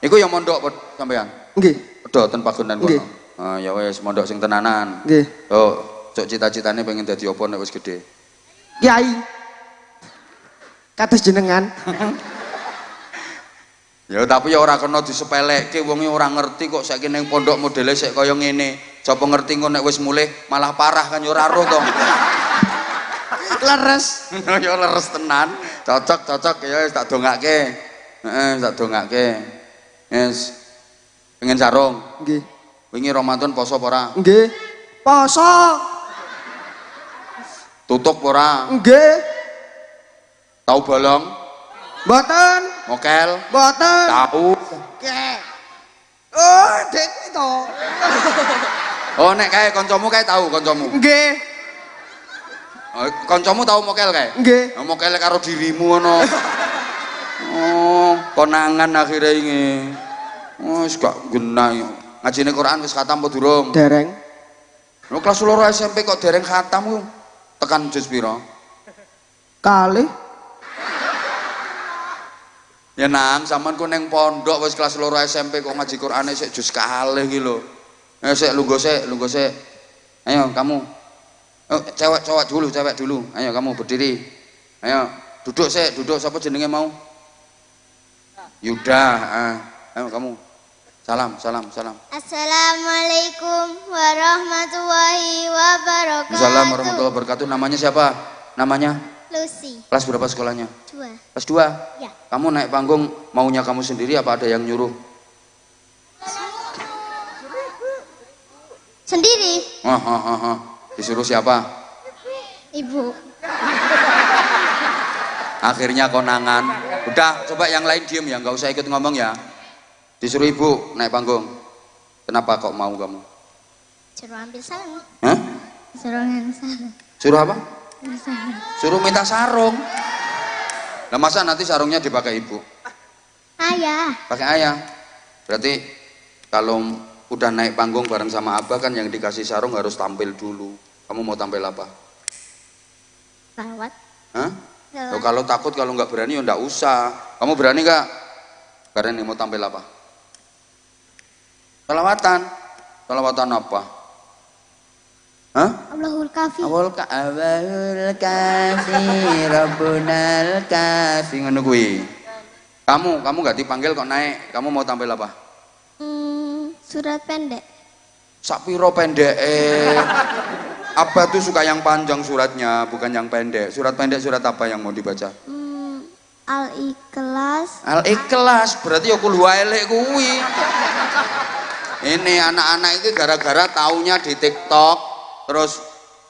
Iku yang mondok sampean? Nggih. Pedho ten pagonan Nggih. kono. Ah ya wis mondok sing tenanan. Nggih. Oh, cok cita-citane pengen dadi apa nek wis gedhe? Kiai. Kados jenengan. Ya tapi ya ora kena disepelekke wong ora ngerti kok saiki ning pondok modele sik kaya ngene. Sapa ngerti kok nek wis mulih malah parah kan ya ora ro to. Leres. Ya leres tenan. Cocok ya wis tak dongake. Heeh, tak dongake. Yes. Pengen sarung. Nggih. Wingi Ramadan poso apa ora? Nggih. Poso. Tutup ora? Nggih. Tahu bolong? Mboten. Mokel? Mboten. Tahu. Kek. Oh, dek itu. Oh, nek kae kancamu kae tahu kancamu. Nggih. Oh, kancamu tahu mokel kae? Nggih. Oh, mokel karo dirimu ngono. Oh, konangan akhirnya ini. Oh, wis gak genah yo. Ngajine Quran wis khatam apa durung? Dereng. Lo kelas 2 SMP kok dereng khatam ku. Tekan juz pira? Kalih. Ya nang, sampean ku ning pondok wis kelas 2 SMP kok ngaji Qur'ane sik juz kalih iki lho. Sik lungguh sik. Ayo kamu. Oh, cewek dulu. Ayo kamu berdiri. Ayo, duduk sapa jenenge mau? Yuda. Ayo kamu. Salam. Assalamualaikum warahmatullahi wabarakatuh. Assalamualaikum warahmatullahi wabarakatuh. Namanya siapa? Namanya? Lucy. Kelas berapa sekolahnya? 2. Kelas 2? Ya. Kamu naik panggung maunya kamu sendiri apa ada yang nyuruh? Sendiri. Disuruh siapa? Ibu. Akhirnya konangan. Udah, coba yang lain diem ya, nggak usah ikut ngomong ya. Disuruh ibu naik panggung. Kenapa kok mau kamu? Suruh ambil sarung. Hah? Suruh ambil sarung. Suruh apa? Ambil sarung. Suruh minta sarung. Nah masa nanti sarungnya dipakai ibu? Ayah. Pakai ayah. Berarti kalau udah naik panggung bareng sama abah kan yang dikasih sarung harus tampil dulu. Kamu mau tampil apa? Lawat. Hah? Lawat. Loh, kalau takut kalau nggak berani ya nggak usah. Kamu berani nggak? Berani mau tampil apa? Salawatan. Salawatan apa? Hah? Allahul kafi. Awal kafi Rabbunal kafi ngono kuwi. Kamu nggak dipanggil kok naik. Kamu mau tampil apa? Surat pendek. Sapiro pendek. Abah tuh suka yang panjang suratnya, bukan yang pendek. Surat pendek surat apa yang mau dibaca? Al-Ikhlas. Al-Ikhlas, berarti ya kul huwailek kuwi. Ini anak-anak itu gara-gara taunya di TikTok, terus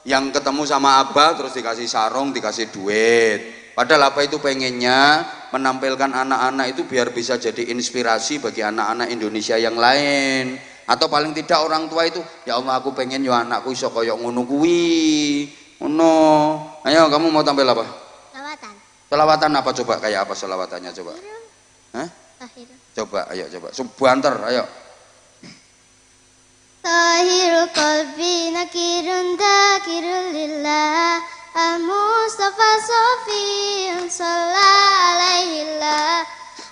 yang ketemu sama abah, terus dikasih sarung, dikasih duit. Padahal apa itu pengennya menampilkan anak-anak itu biar bisa jadi inspirasi bagi anak-anak Indonesia yang lain. Atau paling tidak orang tua itu, ya Allah aku pengen ya anakku iso koyok ngono kuwi. Ngono. Ayo kamu mau tampil apa? Lawatan. Selawatan apa coba? Kayak apa selawatannya coba? Hah? Tahir. Coba, ayo coba. Subhanter, ayo. Tahirul qalbi nakirun dakirul lillah Al-Mustafa Sofiyun sallallahu alaihillah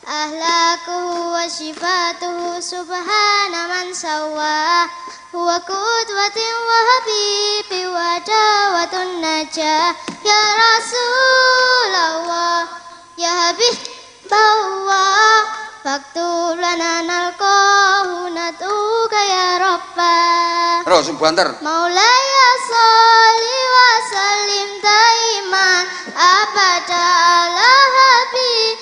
Ahlakuhu wa shifatuhu subhana man sawah Huwa qudwatin wa habibi wa dawatun najah Ya Rasulallah Ya Habibullah Faktub lana nalqahu natuka ya Rabbah Terus subhanter. Maulaya sholli wa sallim daiman abada ala habib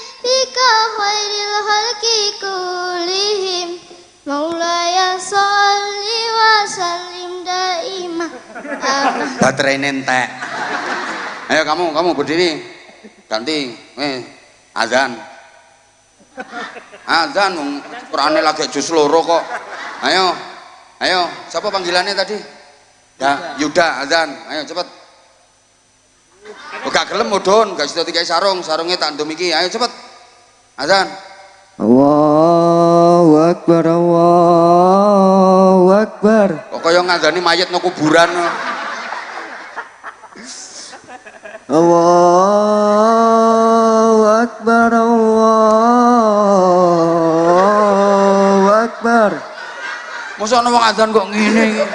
Baterai entek. Ayo kamu berdiri. Ganti. Azan. Azan Qur'ane lagi jus loro kok. Ayo. Siapa panggilannya tadi? Ya, Yuda azan. Ayo cepet. Gak gelem mudhun, gak sida dikai sarungnya tak ndum iki. Ayo cepet. Azan. Allahu Akbar, Allahu Akbar. Kok kaya ngandani mayit nang kuburan. Allahu Akbar, Allahu Akbar. Mosok ana wong azan kok ngene iki.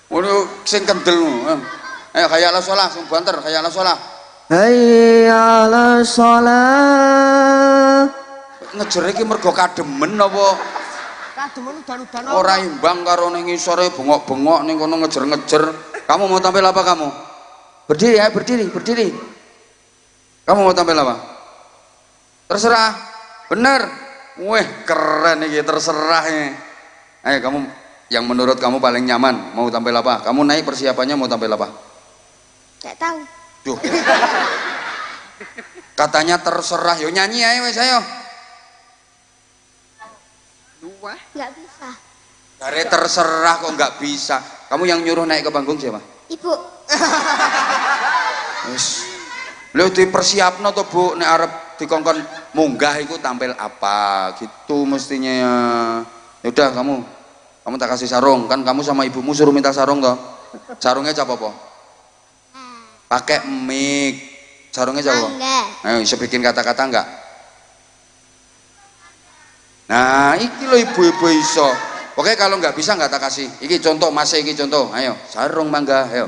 Ngono sing kendel. Ayo khayal shalah sing banter, khayal shalah. Hayya 'ala shalah. Ngejer iki mergo kademen apa? Kademen udan-udan Ora imbang karo ning ngisore bengok-bengok ning kono ngejer-ngejer. Kamu mau tampil apa kamu? Berdiri ya, berdiri. Kamu mau tampil apa? Terserah. Bener. Wih, keren iki, terserah ini. Ayo kamu yang menurut kamu paling nyaman mau tampil apa? Kamu naik persiapannya mau tampil apa? Tak tahu. Duh. Katanya terserah, yo nyanyi ayo wes ayo. Nggak bisa. Dari terserah kok nggak bisa. Kamu yang nyuruh naik ke panggung siapa? Ibu. Wis. Lho dipersiapno to, Bu, nek arep dikongkon munggah iku tampil apa gitu mestinya ya. Ya udah kamu tak kasih sarung, kan kamu sama ibumu suruh minta sarung toh. Sarungnya cap apa? Pakai mic. Sarungnya cap apa? Enggak. Ayo bisa bikin kata-kata enggak? Nah, iki lo ibu-ibu iso. Oke, kalau nggak bisa nggak tak kasih. Iki contoh, masih iki contoh. Ayo, sarung mangga, ayo.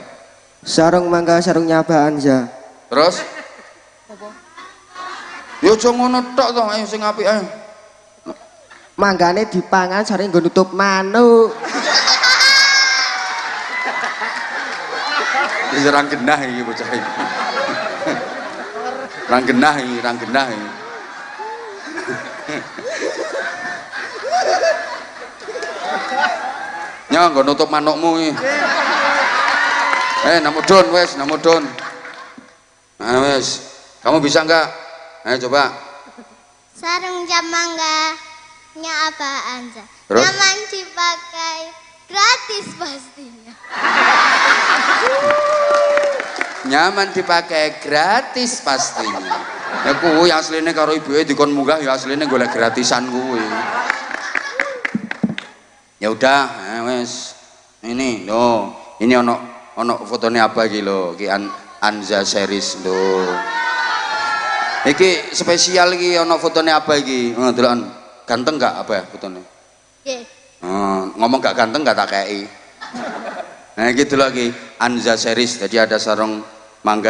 Sarung mangga, sarungnya apaan ya? Terus? Yo aja ngono tok to, ayo sing apik ayo. Manggane dipangan, sarung nggo nutup manuk. Wis rang genah iki bocah iki. Rang genah iki. Ya nggo nutup manukmu iki. Namudun wes, namudun. Nah wes. Kamu bisa enggak? Ayo coba. Sarung jam mangganya apaan, Za? Terus? Nyaman dipakai, gratis pastinya. Nyaman dipakai, gratis pastinya. Ya kuwi asline karo ibuke dikon munggah ya asline golek gratisan kuwi. Ya udah, wes. Ini loh, ini ono fotonya apa iki lho, iki Anza series lho. Iki spesial iki ono fotonya apa iki? Deloken. Ganteng enggak apa ya fotonya? Nggih. Ngomong gak ganteng gak tak kei. Nah iki delok iki Anza series. Jadi ada sarung mangga